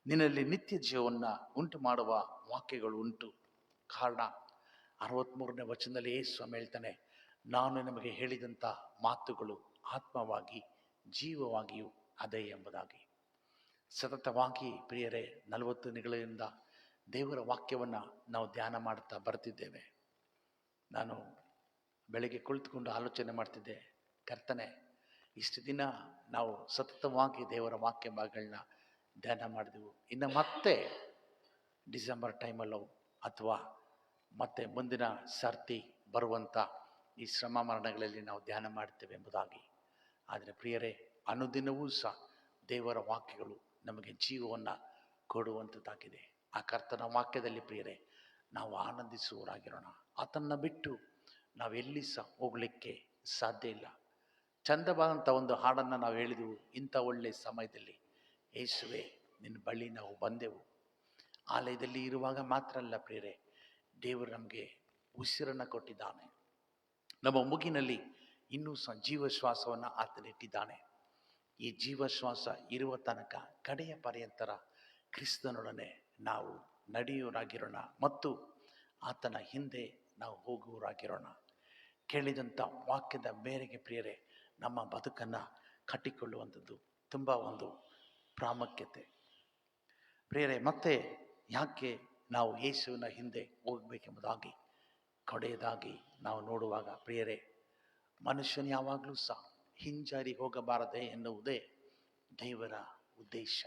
ನಿನ್ನಲ್ಲಿ ನಿತ್ಯ ಜೀವವನ್ನು ಉಂಟು ಮಾಡುವ ವಾಕ್ಯಗಳು ಉಂಟು. ಕಾರಣ 63ನೇ ವಚನದಲ್ಲಿ ಯೇಸು ಸ್ವಾಮಿ ಹೇಳ್ತಾನೆ, ನಾನು ನಿಮಗೆ ಹೇಳಿದಂಥ ಮಾತುಗಳು ಆತ್ಮವಾಗಿ ಜೀವವಾಗಿಯೂ ಅದೇ ಎಂಬುದಾಗಿ. ಸತತವಾಗಿ ಪ್ರಿಯರೇ 40 ದಿನಗಳಿಂದ ದೇವರ ವಾಕ್ಯವನ್ನು ನಾವು ಧ್ಯಾನ ಮಾಡ್ತಾ ಬರ್ತಿದ್ದೇವೆ. ನಾನು ಬೆಳಗ್ಗೆ ಕುಳಿತುಕೊಂಡು ಆಲೋಚನೆ ಮಾಡ್ತಿದ್ದೆ, ಕರ್ತನೆ, ಇಷ್ಟು ದಿನ ನಾವು ಸತತವಾಗಿ ದೇವರ ವಾಕ್ಯ ಭಾಗಗಳನ್ನ ಧ್ಯಾನ ಮಾಡಿದೆವು. ಇನ್ನು ಮತ್ತೆ ಡಿಸೆಂಬರ್ ಟೈಮಲ್ಲೋ ಅಥವಾ ಮತ್ತೆ ಮುಂದಿನ ಸರ್ತಿ ಬರುವಂಥ ಈ ಶ್ರಮ ಮರಣಗಳಲ್ಲಿ ನಾವು ಧ್ಯಾನ ಮಾಡ್ತೇವೆ ಎಂಬುದಾಗಿ. ಆದರೆ ಪ್ರಿಯರೇ, ಅನುದಿನವೂ ಸಹ ದೇವರ ವಾಕ್ಯಗಳು ನಮಗೆ ಜೀವವನ್ನು ಕೊಡುವಂಥದ್ದಾಗಿದೆ. ಆ ಕರ್ತನ ವಾಕ್ಯದಲ್ಲಿ ಪ್ರಿಯರೇ ನಾವು ಆನಂದಿಸುವವರಾಗಿರೋಣ. ಆತನ್ನು ಬಿಟ್ಟು ನಾವೆಲ್ಲಿ ಸಹ ಹೋಗಲಿಕ್ಕೆ ಸಾಧ್ಯ ಇಲ್ಲ. ಚಂದವಾದಂಥ ಒಂದು ಹಾಡನ್ನು ನಾವು ಹೇಳಿದೆವು, ಇಂಥ ಒಳ್ಳೆಯ ಸಮಯದಲ್ಲಿ ಯೇಸುವೆ ನಿನ್ನ ಬಳಿ ನಾವು ಬಂದೆವು. ಆಲಯದಲ್ಲಿ ಇರುವಾಗ ಮಾತ್ರ ಅಲ್ಲ ಪ್ರಿಯರೇ, ದೇವರು ನಮಗೆ ಉಸಿರನ್ನು ಕೊಟ್ಟಿದ್ದಾನೆ. ನಮ್ಮ ಮೂಗಿನಲ್ಲಿ ಇನ್ನೂ ಸಹ ಜೀವಶ್ವಾಸವನ್ನು ಆತನಿಟ್ಟಿದ್ದಾನೆ. ಈ ಜೀವಶ್ವಾಸ ಇರುವ ತನಕ ಕಡೆಯ ಪರ್ಯಂತರ ಕ್ರಿಸ್ತನೊಡನೆ ನಾವು ನಡೆಯುವರಾಗಿರೋಣ ಮತ್ತು ಆತನ ಹಿಂದೆ ನಾವು ಹೋಗುವರಾಗಿರೋಣ. ಕೇಳಿದಂಥ ವಾಕ್ಯದ ಮೇರೆಗೆ ಪ್ರಿಯರೇ ನಮ್ಮ ಬದುಕನ್ನು ಕಟ್ಟಿಕೊಳ್ಳುವಂಥದ್ದು ತುಂಬ ಒಂದು ಪ್ರಾಮುಖ್ಯತೆ. ಪ್ರಿಯರೇ, ಮತ್ತೆ ಯಾಕೆ ನಾವು ಯೇಸುವಿನ ಹಿಂದೆ ಹೋಗಬೇಕೆಂಬುದಾಗಿ ಕೊನೆಯದಾಗಿ ನಾವು ನೋಡುವಾಗ ಪ್ರಿಯರೇ, ಮನುಷ್ಯನು ಯಾವಾಗಲೂ ಸಹ ಹಿಂಜಾರಿ ಹೋಗಬಾರದೆ ಎನ್ನುವುದೇ ದೇವರ ಉದ್ದೇಶ.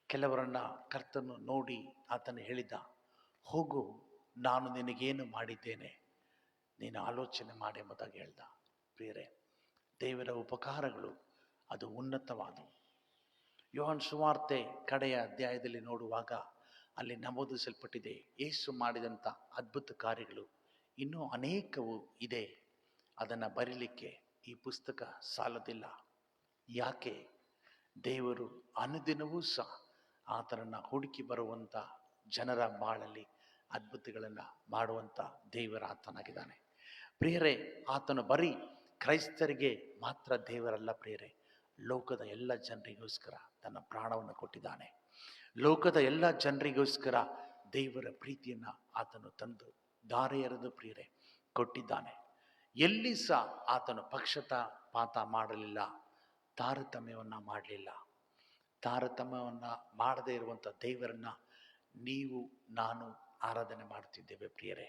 ಕೆಲವರನ್ನ ಕರ್ತನು ನೋಡಿ ಆತನು ಹೇಳಿದ, ಹೋಗು, ನಾನು ನಿನಗೇನು ಮಾಡಿದ್ದೇನೆ, ನೀನು ಆಲೋಚನೆ ಮಾಡಿ ಎಂಬುದಾಗಿ ಹೇಳ್ದ. ಪ್ರಿಯರೇ, ದೇವರ ಉಪಕಾರಗಳು ಅದು ಉನ್ನತವಾದವು. ಯೋಹಾನ ಸುವಾರ್ತೆ ಕಡೆಯ ಅಧ್ಯಾಯದಲ್ಲಿ ನೋಡುವಾಗ ಅಲ್ಲಿ ನಮೂದಿಸಲ್ಪಟ್ಟಿದೆ, ಯೇಸು ಮಾಡಿದಂಥ ಅದ್ಭುತ ಕಾರ್ಯಗಳು ಇನ್ನೂ ಅನೇಕವು ಇದೆ. ಅದನ್ನು ಬರೀಲಿಕ್ಕೆ ಈ ಪುಸ್ತಕ ಸಾಲದಿಲ್ಲ. ಯಾಕೆ? ದೇವರು ಅನುದಿನವೂ ಸಹ ಆತನನ್ನು ಹುಡುಕಿ ಬರುವಂಥ ಜನರ ಬಾಳಲ್ಲಿ ಅದ್ಭುತಗಳನ್ನು ಮಾಡುವಂಥ ದೇವರ ಆತನಾಗಿದ್ದಾನೆ. ಪ್ರಿಯರೇ, ಆತನು ಬರೀ ಕ್ರೈಸ್ತರಿಗೆ ಮಾತ್ರ ದೇವರಲ್ಲ ಪ್ರಿಯರೇ, ಲೋಕದ ಎಲ್ಲ ಜನರಿಗೋಸ್ಕರ ತನ್ನ ಪ್ರಾಣವನ್ನು ಕೊಟ್ಟಿದ್ದಾನೆ. ಲೋಕದ ಎಲ್ಲ ಜನರಿಗೋಸ್ಕರ ದೇವರ ಪ್ರೀತಿಯನ್ನು ಆತನು ತಂದು ಧಾರೆ ಎರೆದು ಪ್ರಿಯರೇ ಕೊಟ್ಟಿದ್ದಾನೆ. ಎಲ್ಲಿ ಸಹ ಆತನು ಪಕ್ಷಪಾತ ಮಾಡಲಿಲ್ಲ, ತಾರತಮ್ಯವನ್ನು ಮಾಡಲಿಲ್ಲ. ತಾರತಮ್ಯವನ್ನು ಮಾಡದೇ ಇರುವಂಥ ದೇವರನ್ನು ನೀವು ನಾನು ಆರಾಧನೆ ಮಾಡ್ತಿದ್ದೇವೆ ಪ್ರಿಯರೇ.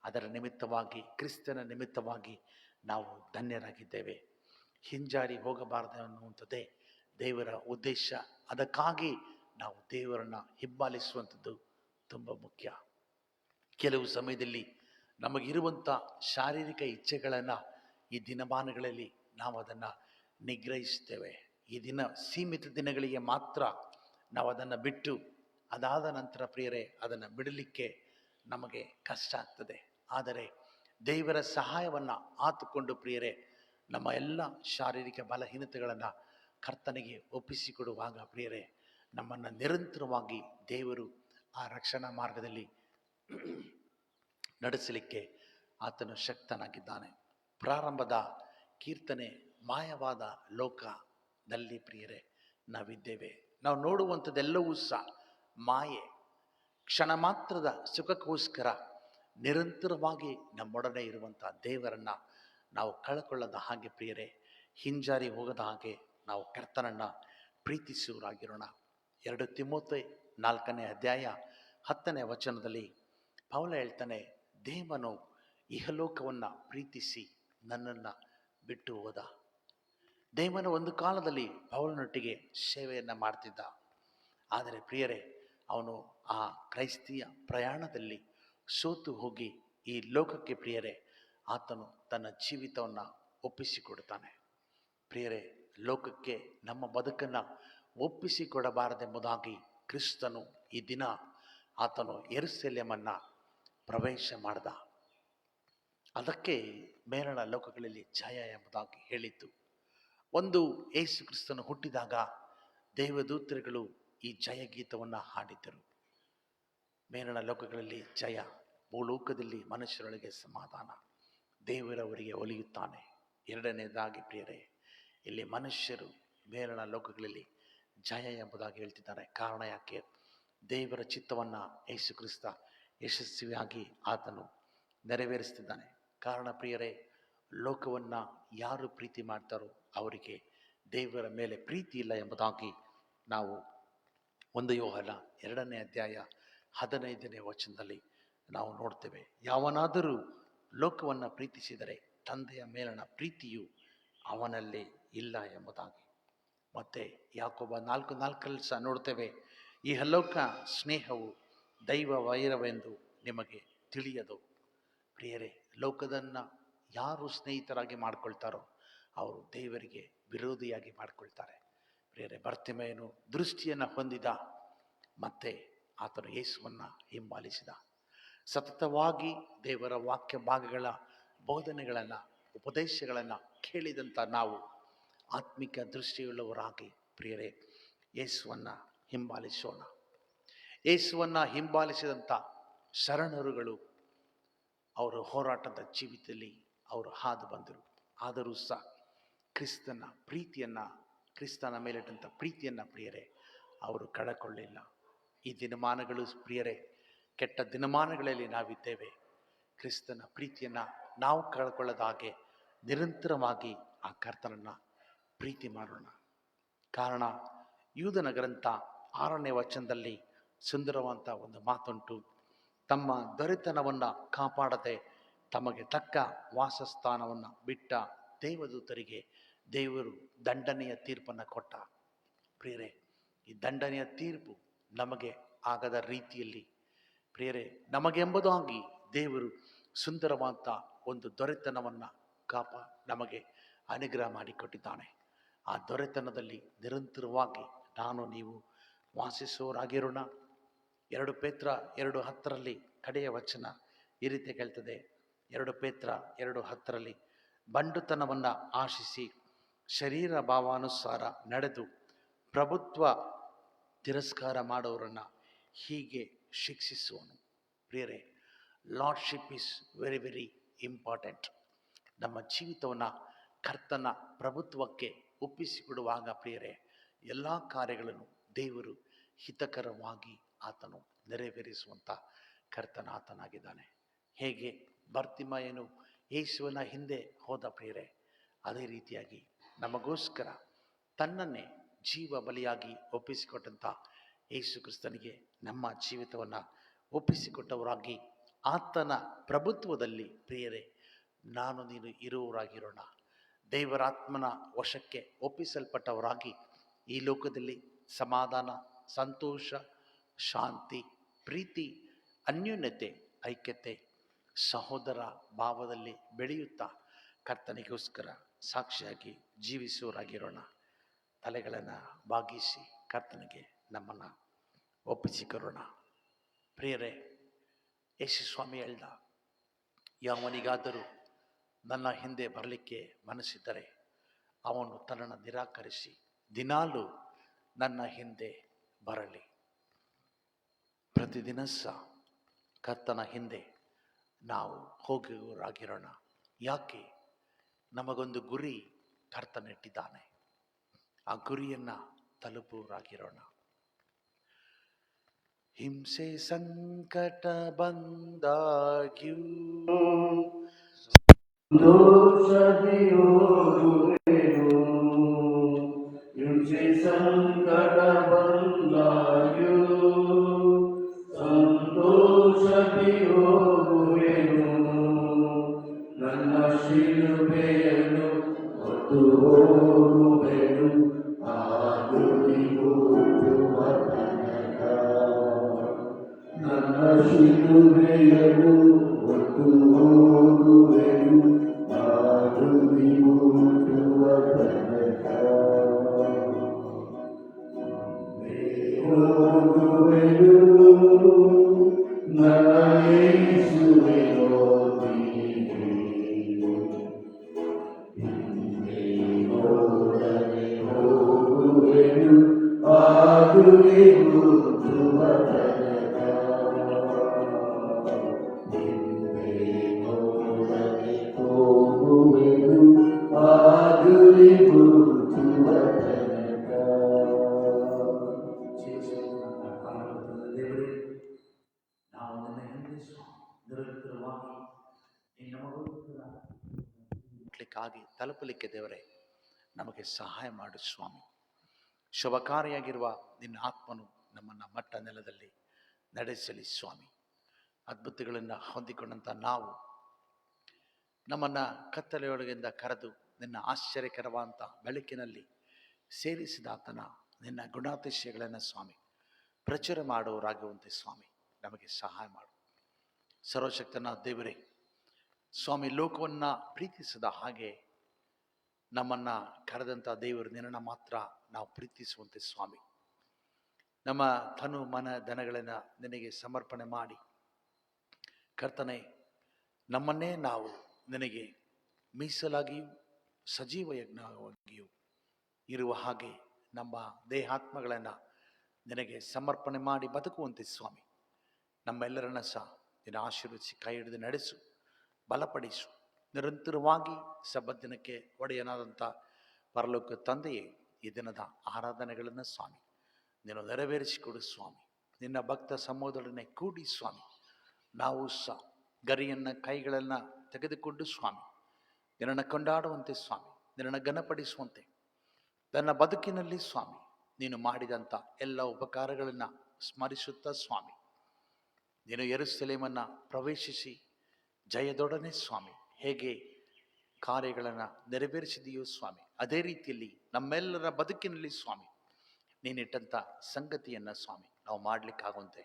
ಅದರ ನಿಮಿತ್ತವಾಗಿ, ಕ್ರಿಸ್ತನ ನಿಮಿತ್ತವಾಗಿ ನಾವು ಧನ್ಯರಾಗಿದ್ದೇವೆ. ಹಿಂಜಾರಿ ಹೋಗಬಾರದು ಅನ್ನುವಂಥದ್ದೇ ದೇವರ ಉದ್ದೇಶ. ಅದಕ್ಕಾಗಿ ನಾವು ದೇವರನ್ನು ಹಿಂಬಾಲಿಸುವಂಥದ್ದು ತುಂಬ ಮುಖ್ಯ. ಕೆಲವು ಸಮಯದಲ್ಲಿ ನಮಗಿರುವಂಥ ಶಾರೀರಿಕ ಇಚ್ಛೆಗಳನ್ನು ಈ ದಿನಮಾನಗಳಲ್ಲಿ ನಾವು ಅದನ್ನು ನಿಗ್ರಹಿಸ್ತೇವೆ. ಈ ದಿನ ಸೀಮಿತ ದಿನಗಳಿಗೆ ಮಾತ್ರ ನಾವು ಅದನ್ನು ಬಿಟ್ಟು ಅದಾದ ನಂತರ ಪ್ರಿಯರೇ ಅದನ್ನು ಬಿಡಲಿಕ್ಕೆ ನಮಗೆ ಕಷ್ಟ ಆಗ್ತದೆ. ಆದರೆ ದೇವರ ಸಹಾಯವನ್ನು ಆತುಕೊಂಡು ಪ್ರಿಯರೇ ನಮ್ಮ ಎಲ್ಲ ಶಾರೀರಿಕ ಬಲಹೀನತೆಗಳನ್ನು ಕರ್ತನಿಗೆ ಒಪ್ಪಿಸಿಕೊಡುವಾಗ ಪ್ರಿಯರೇ ನಮ್ಮನ್ನು ನಿರಂತರವಾಗಿ ದೇವರು ಆ ರಕ್ಷಣಾ ಮಾರ್ಗದಲ್ಲಿ ನಡೆಸಲಿಕ್ಕೆ ಆತನು ಶಕ್ತನಾಗಿದ್ದಾನೆ. ಪ್ರಾರಂಭದ ಕೀರ್ತನೆ, ಮಾಯವಾದ ಲೋಕದಲ್ಲಿ ಪ್ರಿಯರೇ ನಾವಿದ್ದೇವೆ. ನಾವು ನೋಡುವಂಥದ್ದೆಲ್ಲವೂ ಸಹ ಮಾಯೆ. ಕ್ಷಣ ಮಾತ್ರದ ಸುಖಕ್ಕೋಸ್ಕರ ನಿರಂತರವಾಗಿ ನಮ್ಮೊಡನೆ ಇರುವಂಥ ದೇವರನ್ನು ನಾವು ಕಳ್ಕೊಳ್ಳದ ಹಾಗೆ ಪ್ರಿಯರೇ, ಹಿಂಜಾರಿ ಹೋಗದ ಹಾಗೆ ನಾವು ಕರ್ತನನ್ನು ಪ್ರೀತಿಸುವರಾಗಿರೋಣ. 2 ತಿಮೋಥೆ 4ನೇ ಅಧ್ಯಾಯ 10ನೇ ವಚನದಲ್ಲಿ ಪೌಲ ಹೇಳ್ತಾನೆ, ದೇವನು ಇಹಲೋಕವನ್ನು ಪ್ರೀತಿಸಿ ನನ್ನನ್ನು ಬಿಟ್ಟು ಹೋದ. ದೇವನು ಒಂದು ಕಾಲದಲ್ಲಿ ಪೌಲನೊಟ್ಟಿಗೆ ಸೇವೆಯನ್ನು ಮಾಡ್ತಿದ್ದ. ಆದರೆ ಪ್ರಿಯರೇ ಅವನು ಆ ಕ್ರೈಸ್ತಿಯ ಪ್ರಯಾಣದಲ್ಲಿ ಸೋತು ಹೋಗಿ ಈ ಲೋಕಕ್ಕೆ ಪ್ರಿಯರೇ ಆತನು ತನ್ನ ಜೀವಿತವನ್ನು ಒಪ್ಪಿಸಿಕೊಡ್ತಾನೆ. ಪ್ರಿಯರೇ, ಲೋಕಕ್ಕೆ ನಮ್ಮ ಬದುಕನ್ನು ಒಪ್ಪಿಸಿಕೊಡಬಾರದೆಂಬುದಾಗಿ ಕ್ರಿಸ್ತನು ಈ ದಿನ ಆತನು ಯೆರೂಸಲೇಮನ್ನು ಪ್ರವೇಶ ಮಾಡಿದ. ಅದಕ್ಕೆ ಮೇಲಣ ಲೋಕಗಳಲ್ಲಿ ಜಯ ಎಂಬುದಾಗಿ ಹೇಳಿತ್ತು. ಒಂದು ಯೇಸು ಕ್ರಿಸ್ತನು ಹುಟ್ಟಿದಾಗ ದೇವದೂತರುಗಳು ಈ ಜಯ ಗೀತವನ್ನು ಹಾಡಿದ್ದರು. ಮೇಲಣ ಲೋಕಗಳಲ್ಲಿ ಜಯ, ಭೂಲೋಕದಲ್ಲಿ ಮನುಷ್ಯರೊಳಗೆ ಸಮಾಧಾನ, ದೇವರವರಿಗೆ ಒಲಿಯುತ್ತಾನೆ. ಎರಡನೇದಾಗಿ ಪ್ರಿಯರೇ, ಇಲ್ಲಿ ಮನುಷ್ಯರು ಮೇಲಣ ಲೋಕಗಳಲ್ಲಿ ಜಯ ಎಂಬುದಾಗಿ ಹೇಳ್ತಿದ್ದಾರೆ. ಕಾರಣ ಯಾಕೆ? ದೇವರ ಚಿತ್ತವನ್ನು ಯೇಸು ಕ್ರಿಸ್ತ ಯಶಸ್ವಿಯಾಗಿ ಆತನು ನೆರವೇರಿಸ್ತಿದ್ದಾನೆ. ಕಾರಣ ಪ್ರಿಯರೇ, ಲೋಕವನ್ನು ಯಾರು ಪ್ರೀತಿ ಮಾಡ್ತಾರೋ ಅವರಿಗೆ ದೇವರ ಮೇಲೆ ಪ್ರೀತಿ ಇಲ್ಲ ಎಂಬುದಾಗಿ ನಾವು 1 ಯೋಹನ 2ನೇ ಅಧ್ಯಾಯ 15ನೇ ವಚನದಲ್ಲಿ ನಾವು ನೋಡ್ತೇವೆ. ಯಾವನಾದರೂ ಲೋಕವನ್ನು ಪ್ರೀತಿಸಿದರೆ ತಂದೆಯ ಮೇಲಣ ಪ್ರೀತಿಯು ಅವನಲ್ಲಿ ಇಲ್ಲ ಎಂಬುದಾಗಿ. ಮತ್ತೆ ಯಾಕೋಬ 4:4 ಸಹ ನೋಡ್ತೇವೆ, ಈ ಹಲೋಕ ಸ್ನೇಹವು ದೈವ ವೈರವೆಂದು ನಿಮಗೆ ತಿಳಿಯದು. ಪ್ರಿಯರೇ, ಲೋಕದನ್ನ ಯಾರು ಸ್ನೇಹಿತರಾಗಿ ಮಾಡ್ಕೊಳ್ತಾರೋ ಅವರು ದೇವರಿಗೆ ವಿರೋಧಿಯಾಗಿ ಮಾಡ್ಕೊಳ್ತಾರೆ. ಪ್ರಿಯರೇ, ಬರ್ತಿಮೇಯನು ದೃಷ್ಟಿಯನ್ನು ಹೊಂದಿದ, ಮತ್ತೆ ಆತನು ಯೇಸುವನ್ನು ಹಿಂಬಾಲಿಸಿದ. ಸತತವಾಗಿ ದೇವರ ವಾಕ್ಯ ಭಾಗಗಳ ಬೋಧನೆಗಳನ್ನು, ಉಪದೇಶಗಳನ್ನು ಕೇಳಿದಂಥ ನಾವು ಆತ್ಮಿಕ ದೃಷ್ಟಿಯುಳ್ಳವರಾಗಿ ಪ್ರಿಯರೇ ಯೇಸುವನ್ನು ಹಿಂಬಾಲಿಸೋಣ. ಯೇಸುವನ್ನು ಹಿಂಬಾಲಿಸಿದಂಥ ಶರಣರುಗಳು ಅವರ ಹೋರಾಟದ ಜೀವಿತದಲ್ಲಿ ಅವರು ಹಾದು ಬಂದರು. ಆದರೂ ಸಹ ಕ್ರಿಸ್ತನ ಮೇಲಿಟ್ಟಂಥ ಪ್ರೀತಿಯನ್ನು ಪ್ರಿಯರೇ ಅವರು ಕಳಕೊಳ್ಳಿಲ್ಲ. ಈ ದಿನಮಾನಗಳು ಪ್ರಿಯರೇ ಕೆಟ್ಟ ದಿನಮಾನಗಳಲ್ಲಿ ನಾವಿದ್ದೇವೆ. ಕ್ರಿಸ್ತನ ಪ್ರೀತಿಯನ್ನು ನಾವು ಕಳ್ಕೊಳ್ಳದ ಹಾಗೆ ನಿರಂತರವಾಗಿ ಆ ಕರ್ತನನ್ನು ಪ್ರೀತಿ ಮಾಡೋಣ. ಕಾರಣ, ಯೂದನ ಗ್ರಂಥ 6ನೇ ವಚನದಲ್ಲಿ ಸುಂದರವಾದ ಒಂದು ಮಾತುಂಟು. ತಮ್ಮ ದೊರೆತನವನ್ನು ಕಾಪಾಡದೆ ತಮಗೆ ತಕ್ಕ ವಾಸಸ್ಥಾನವನ್ನು ಬಿಟ್ಟ ದೇವದೂತರಿಗೆ ದೇವರು ದಂಡನೆಯ ತೀರ್ಪನ್ನು ಕೊಟ್ಟ. ಪ್ರಿಯರೇ, ಈ ದಂಡನೆಯ ತೀರ್ಪು ನಮಗೆ ಆಗದ ರೀತಿಯಲ್ಲಿ ಪ್ರಿಯರೇ ನಮಗೆಂಬುದಾಗಿ ದೇವರು ಸುಂದರವಾದ ಒಂದು ದೊರೆತನವನ್ನು ನಮಗೆ ಅನುಗ್ರಹ ಮಾಡಿಕೊಟ್ಟಿದ್ದಾನೆ. ಆ ದೊರೆತನದಲ್ಲಿ ನಿರಂತರವಾಗಿ ನಾನು ನೀವು ವಾಸಿಸುವವರಾಗಿರೋಣ. 2 ಪೇತ್ರ 2:10 ಕಡೆಯ ವಚನ ಈ ರೀತಿ ಹೇಳ್ತದೆ. 2 ಪೇತ್ರ 2:10 ಬಂಡುತನವನ್ನು ಆಶಿಸಿ ಶರೀರ ಭಾವಾನುಸಾರ ನಡೆದು ಪ್ರಭುತ್ವ ತಿರಸ್ಕಾರ ಮಾಡೋರನ್ನು ಹೀಗೆ ಶಿಕ್ಷಿಸುವನು. ಪ್ರಿಯರೇ, lordship is very very important. ನಮ್ಮ ಜೀವಿತವನ್ನು ಕರ್ತನ ಪ್ರಭುತ್ವಕ್ಕೆ ಒಪ್ಪಿಸಿಕೊಡುವಾಗ ಪ್ರಿಯರೇ ಎಲ್ಲ ಕಾರ್ಯಗಳನ್ನು ದೇವರು ಹಿತಕರವಾಗಿ ಆತನು ನೆರವೇರಿಸುವಂಥ ಕರ್ತನ ಆತನಾಗಿದ್ದಾನೆ. ಹೇಗೆ ಬರ್ತಿಮಾಯನು ಯೇಸುವಿನ ಹಿಂದೆ ಹೋದ ಪ್ರಿಯರೇ, ಅದೇ ರೀತಿಯಾಗಿ ನಮಗೋಸ್ಕರ ತನ್ನನ್ನೇ ಜೀವ ಬಲಿಯಾಗಿ ಒಪ್ಪಿಸಿಕೊಟ್ಟಂಥ ಯೇಸು ಕ್ರಿಸ್ತನಿಗೆ ನಮ್ಮ ಜೀವಿತವನ್ನು ಒಪ್ಪಿಸಿಕೊಟ್ಟವರಾಗಿ ಆತನ ಪ್ರಭುತ್ವದಲ್ಲಿ ಪ್ರಿಯರೇ ನಾನು ನೀನು ಇರುವವರಾಗಿರೋಣ. ದೇವರಾತ್ಮನ ವಶಕ್ಕೆ ಒಪ್ಪಿಸಲ್ಪಟ್ಟವರಾಗಿ ಈ ಲೋಕದಲ್ಲಿ ಸಮಾಧಾನ, ಸಂತೋಷ, ಶಾಂತಿ, ಪ್ರೀತಿ, ಅನ್ಯೋನ್ಯತೆ, ಐಕ್ಯತೆ, ಸಹೋದರ ಭಾವದಲ್ಲಿ ಬೆಳೆಯುತ್ತಾ ಕರ್ತನಿಗೋಸ್ಕರ ಸಾಕ್ಷಿಯಾಗಿ ಜೀವಿಸುವವರಾಗಿರೋಣ. ತಲೆಗಳನ್ನು ಬಾಗಿಸಿ ಕರ್ತನಿಗೆ ನಮ್ಮನ್ನು ಒಪ್ಪಿಸಿಕೊರೋಣ. ಪ್ರಿಯರೇ, ಯೇಸು ಸ್ವಾಮಿ ಹೇಳ್ದ, ಯಾವನಿಗಾದರೂ ನನ್ನ ಹಿಂದೆ ಬರಲಿಕ್ಕೆ ಮನಸ್ಸಿದ್ದರೆ ಅವನು ತನ್ನನ್ನು ನಿರಾಕರಿಸಿ ದಿನಾಲೂ ನನ್ನ ಹಿಂದೆ ಬರಲಿ. ಪ್ರತಿದಿನ ಸಹ ಕರ್ತನ ಹಿಂದೆ ನಾವು ಹೋಗುವವರಾಗಿರೋಣ. ಯಾಕೆ? ನಮಗೊಂದು ಗುರಿ ಕರ್ತನಿಟ್ಟಿದ್ದಾನೆ. ಆ ಗುರಿಯನ್ನು ತಲುಪುವವರಾಗಿರೋಣ. ಹಿಂಸೆ ಸಂಕಟ ಬಂದಾಗ್ಯೂ ಹಿಂಸೆ ಸಂಕಟ ಬಂದಾಗ್ಯೂ ಸಂತೋಷದಿ ಹೋಗುವೆನು. ನನ್ನ ಶಿಲುಬೆಯನ್ನು ಹೊತ್ತು ಹೋಗುವೆನು. ನನ್ನ ಶಿಲುಬೆಯನ್ನು ಹೊತ್ತು ಹೋಗುವೆನು. ಆದುರಿ ಮುಟ್ಟುವ ತನಕ ಹೋಗುವೆನು. ನನ್ನ ಯೇಸುವೆ ನೋಡಿದೆ. ನೋಡದೆ ಹೋಗುವೆನು. ಆದುರಿ ಮುಟ್ಟುವ ತನಕ ನೋಡದೆ ಹೋಗುವೆನು. ಆದುರಿ ಮುಟ್ಟುವ ತನಕ. ದೇವರೇ, ನಾವು ನನ್ನ ಹಿಂದೆ ನಿರಂತರವಾಗಿ ತಲುಪಲಿಕ್ಕೆ ದೇವರೇ ನಮಗೆ ಸಹಾಯ ಮಾಡು ಸ್ವಾಮಿ. ಶುಭಕಾರಿಯಾಗಿರುವ ನಿನ್ನ ಆತ್ಮನು ನಮ್ಮನ್ನು ಮಟ್ಟ ನೆಲದಲ್ಲಿ ನಡೆಸಲಿ ಸ್ವಾಮಿ. ಅದ್ಭುತಗಳನ್ನು ಹೊಂದಿಕೊಂಡಂಥ ನಾವು ನಮ್ಮನ್ನು ಕತ್ತಲೆಯೊಳಗಿಂದ ಕರೆದು ನಿನ್ನ ಆಶ್ಚರ್ಯಕರವಾದಂಥ ಬೆಳಕಿನಲ್ಲಿ ಸೇರಿಸಿದಾತನ ನಿನ್ನ ಗುಣಾತಿಶಯಗಳನ್ನು ಸ್ವಾಮಿ ಪ್ರಚುರ ಮಾಡುವವರಾಗುವಂತೆ ಸ್ವಾಮಿ ನಮಗೆ ಸಹಾಯ ಮಾಡು. ಸರ್ವಶಕ್ತನ ದೇವರೇ ಸ್ವಾಮಿ, ಲೋಕವನ್ನು ಪ್ರೀತಿಸಿದ ಹಾಗೆ ನಮ್ಮನ್ನು ಕರೆದಂಥ ದೇವರು ನಿನ್ನನ್ನು ಮಾತ್ರ ನಾವು ಪ್ರೀತಿಸುವಂತೆ ಸ್ವಾಮಿ ನಮ್ಮ ತನು ಮನ ಧನಗಳನ್ನು ನಿನಗೆ ಸಮರ್ಪಣೆ ಮಾಡಿ ಕರ್ತನೆ, ನಮ್ಮನ್ನೇ ನಾವು ನಿನಗೆ ಮೀಸಲಾಗಿಯೂ ಸಜೀವ ಯಜ್ಞವಾಗಿಯೂ ಇರುವ ಹಾಗೆ ನಮ್ಮ ದೇಹಾತ್ಮಗಳನ್ನು ನಿನಗೆ ಸಮರ್ಪಣೆ ಮಾಡಿ ಬದುಕುವಂತೆ ಸ್ವಾಮಿ ನಮ್ಮೆಲ್ಲರನ್ನ ಸಹ ನಿನ್ನ ಆಶೀರ್ವದಿಸಿ ಕೈ ಹಿಡಿದು ನಡೆಸು, ಬಲಪಡಿಸು. ನಿರಂತರವಾಗಿ ಸಬ್ಬತ್ ದಿನಕ್ಕೆ ಒಡೆಯನಾದಂಥ ಪರಲೋಕ ತಂದೆಯೇ, ಈ ದಿನದ ಆರಾಧನೆಗಳನ್ನು ಸ್ವಾಮಿ ನೀನು ನೆರವೇರಿಸಿಕೊಡು ಸ್ವಾಮಿ. ನಿನ್ನ ಭಕ್ತ ಸಮೂಹದೊಡನೆ ಕೂಡಿ ಸ್ವಾಮಿ ನಾವು ಸಹ ಗರಿಯನ್ನು ಕೈಗಳನ್ನು ತೆಗೆದುಕೊಂಡು ಸ್ವಾಮಿ ನಿನ್ನನ್ನು ಕೊಂಡಾಡುವಂತೆ ಸ್ವಾಮಿ, ನಿನ್ನನ್ನು ಘನಪಡಿಸುವಂತೆ ತನ್ನ ಬದುಕಿನಲ್ಲಿ ಸ್ವಾಮಿ ನೀನು ಮಾಡಿದಂಥ ಎಲ್ಲ ಉಪಕಾರಗಳನ್ನು ಸ್ಮರಿಸುತ್ತಾ ಸ್ವಾಮಿ ನೀನು ಯೆರೂಸಲೇಮನ್ನು ಪ್ರವೇಶಿಸಿ ಜಯದೊಡನೆ ಸ್ವಾಮಿ ಹೇಗೆ ಕಾರ್ಯಗಳನ್ನು ನೆರವೇರಿಸಿದೆಯೋ ಸ್ವಾಮಿ, ಅದೇ ರೀತಿಯಲ್ಲಿ ನಮ್ಮೆಲ್ಲರ ಬದುಕಿನಲ್ಲಿ ಸ್ವಾಮಿ ನೀನಿಟ್ಟಂಥ ಸಂಗತಿಯನ್ನು ಸ್ವಾಮಿ ನಾವು ಮಾಡಲಿಕ್ಕಾಗುವಂತೆ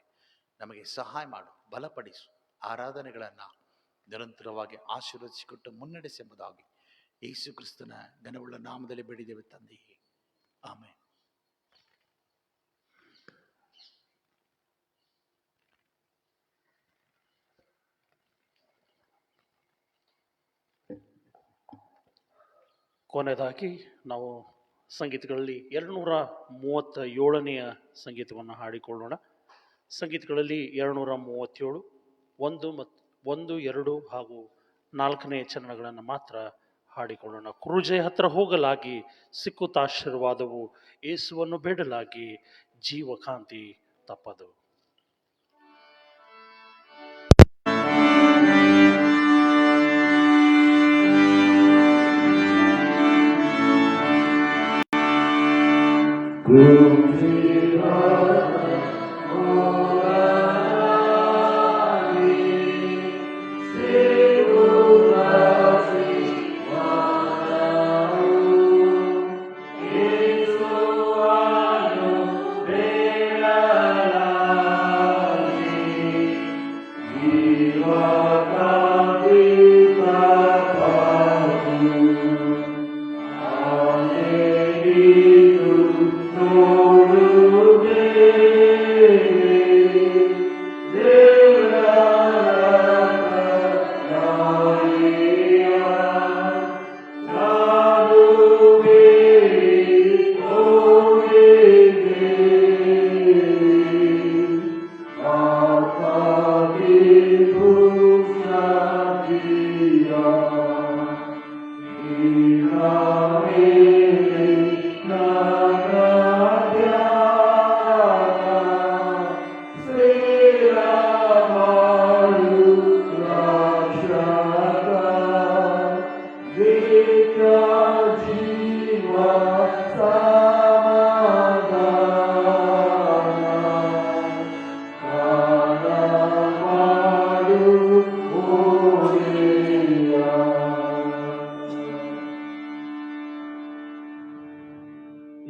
ನಮಗೆ ಸಹಾಯ ಮಾಡು, ಬಲಪಡಿಸು. ಆರಾಧನೆಗಳನ್ನು ನಿರಂತರವಾಗಿ ಆಶೀರ್ವದಿಸಿಕೊಟ್ಟು ಮುನ್ನಡೆಸೆಂಬುದಾಗಿ ಯೇಸು ಕ್ರಿಸ್ತನ ಘನವುಳ್ಳ ನಾಮದಲ್ಲಿ ಬೇಡಿದೆವು ತಂದೆಯೇ, ಆಮೆನ್. ಕೊನೆಯದಾಗಿ ನಾವು ಸಂಗೀತಗಳಲ್ಲಿ 237ನೆಯ ಸಂಗೀತವನ್ನು ಹಾಡಿಕೊಳ್ಳೋಣ. ಸಂಗೀತಗಳಲ್ಲಿ 237, 1, 2 ಹಾಗೂ 4ನೇ ಚರಣಗಳನ್ನು ಮಾತ್ರ ಹಾಡಿಕೊಳ್ಳೋಣ. ಕ್ರೂಜೆ ಹತ್ರ ಹೋಗಲಾಗಿ ಸಿಕ್ಕುತ್ತ ಆಶೀರ್ವಾದವು, ಯೇಸುವನ್ನು ಬೇಡಲಾಗಿ ಜೀವಕಾಂತಿ ತಪ್ಪದು.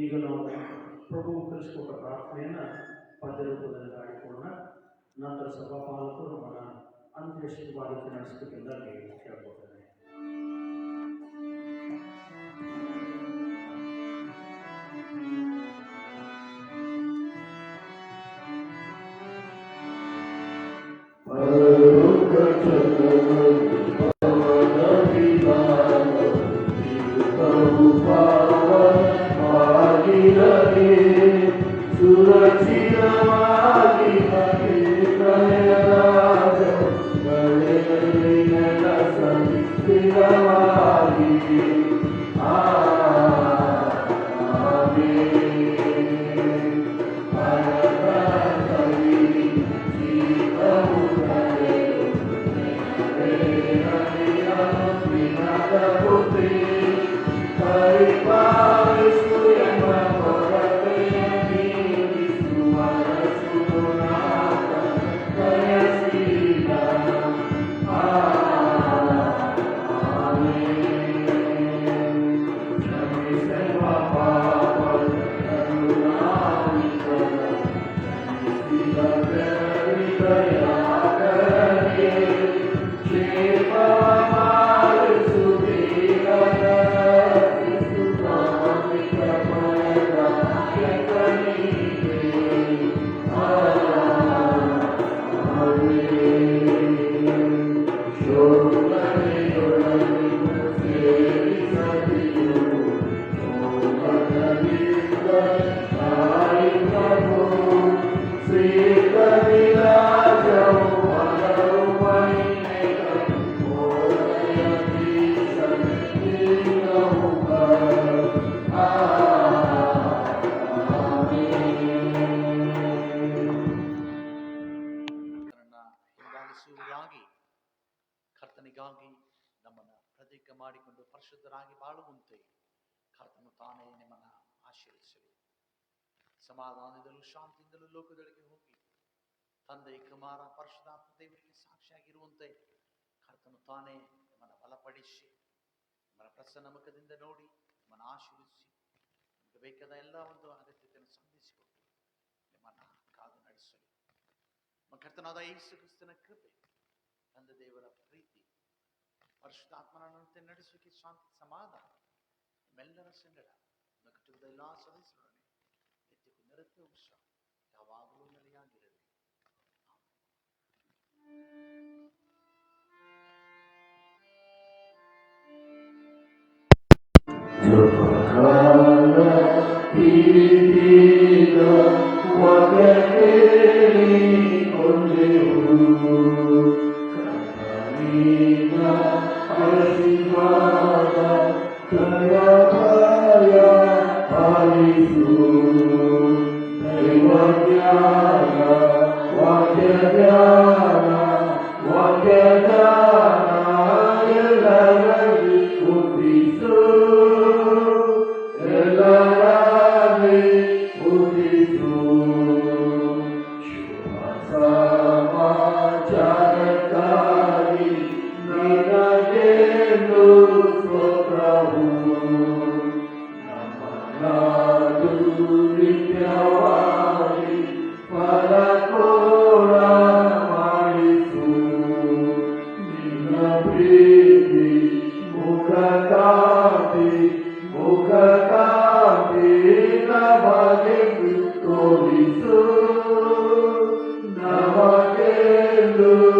ಈಗ ನಾವು ಪ್ರಭು ಕಲಿಸಿಕೊಟ್ಟ ಪ್ರಾರ್ಥನೆಯನ್ನು ಪದ್ಯ ರೂಪದಲ್ಲಿ ಹಾಡಿಕೊಳ್ಳೋಣ. ನಂತರ ಸಭಾಪಾಲಕರು ನಮ್ಮನ್ನು ಅಂತ್ಯಶುಭವಾಗಿ ನಡೆಸಬೇಕೆಂದಾಗಿ ಕೇಳ್ಕೊಳ್ತೇನೆ. Amen. ಮಾಡಿಕೊಂಡು ಪರಿಶುದ್ಧರಾಗಿ ಬಾಳುವಂತೆ ಕರ್ತನು ತಾನೇ ನಿಮ್ಮನ್ನು ಆಶೀರ್ವದಿಸಲಿ. ಸಮಾಧಾನದಲ್ಲೂ ಶಾಂತಿಯಿಂದಲೂ ಲೋಕದೊಳಗೆ ಹೋಗಿ ತಂದೆ ಕುಮಾರ ಪರಿಶುದ್ಧಾತ್ಮ ದೇವರಿಗೆ ಸಾಕ್ಷಿಯಾಗಿರುವಂತೆ ಕರ್ತನು ತಾನೇ ನಿಮ್ಮನ್ನು ಬಲಪಡಿಸಿ ನಿಮ್ಮನ್ನು ಪ್ರಸನ್ನ ಮುಖದಿಂದ ನೋಡಿ ನಿಮ್ಮನ್ನು ಆಶೀರ್ವಿಸಿ ನಿಮಗೆ ಬೇಕಾದ ಎಲ್ಲ ಒಂದು ಅಗತ್ಯತೆಯನ್ನು ಸಂಧಿಸಿಕೊಟ್ಟು ನಿಮ್ಮನ್ನು ಕಾದು ನಡೆಸಲಿ. ನಮ್ಮ ಕರ್ತನಾದ ಯೇಸು ಕ್ರಿಸ್ತನ ಕೃಪೆ, ತಂದೆ ದೇವರ ಪ್ರೀತಿ, ಪರಿಶುದ್ಧಾತ್ಮನಂತೆ ನಡೆಸುವಿಕೆ, ಶಾಂತಿ, ಸಮಾಧಾನ ನಿಮ್ಮೆಲ್ಲರ ಸಂಗಡ ನಮ್ಮ ಕುಟುಂಬದ ಎಲ್ಲ ಸದಸ್ಯರೊಡನೆ ನಿತ್ಯಕ್ಕೂ ನಿರಂತರವೂ ಸಹ ಯಾವಾಗಲೂ ನೆಲೆಯಾಗಿರಲಿ. Namaste.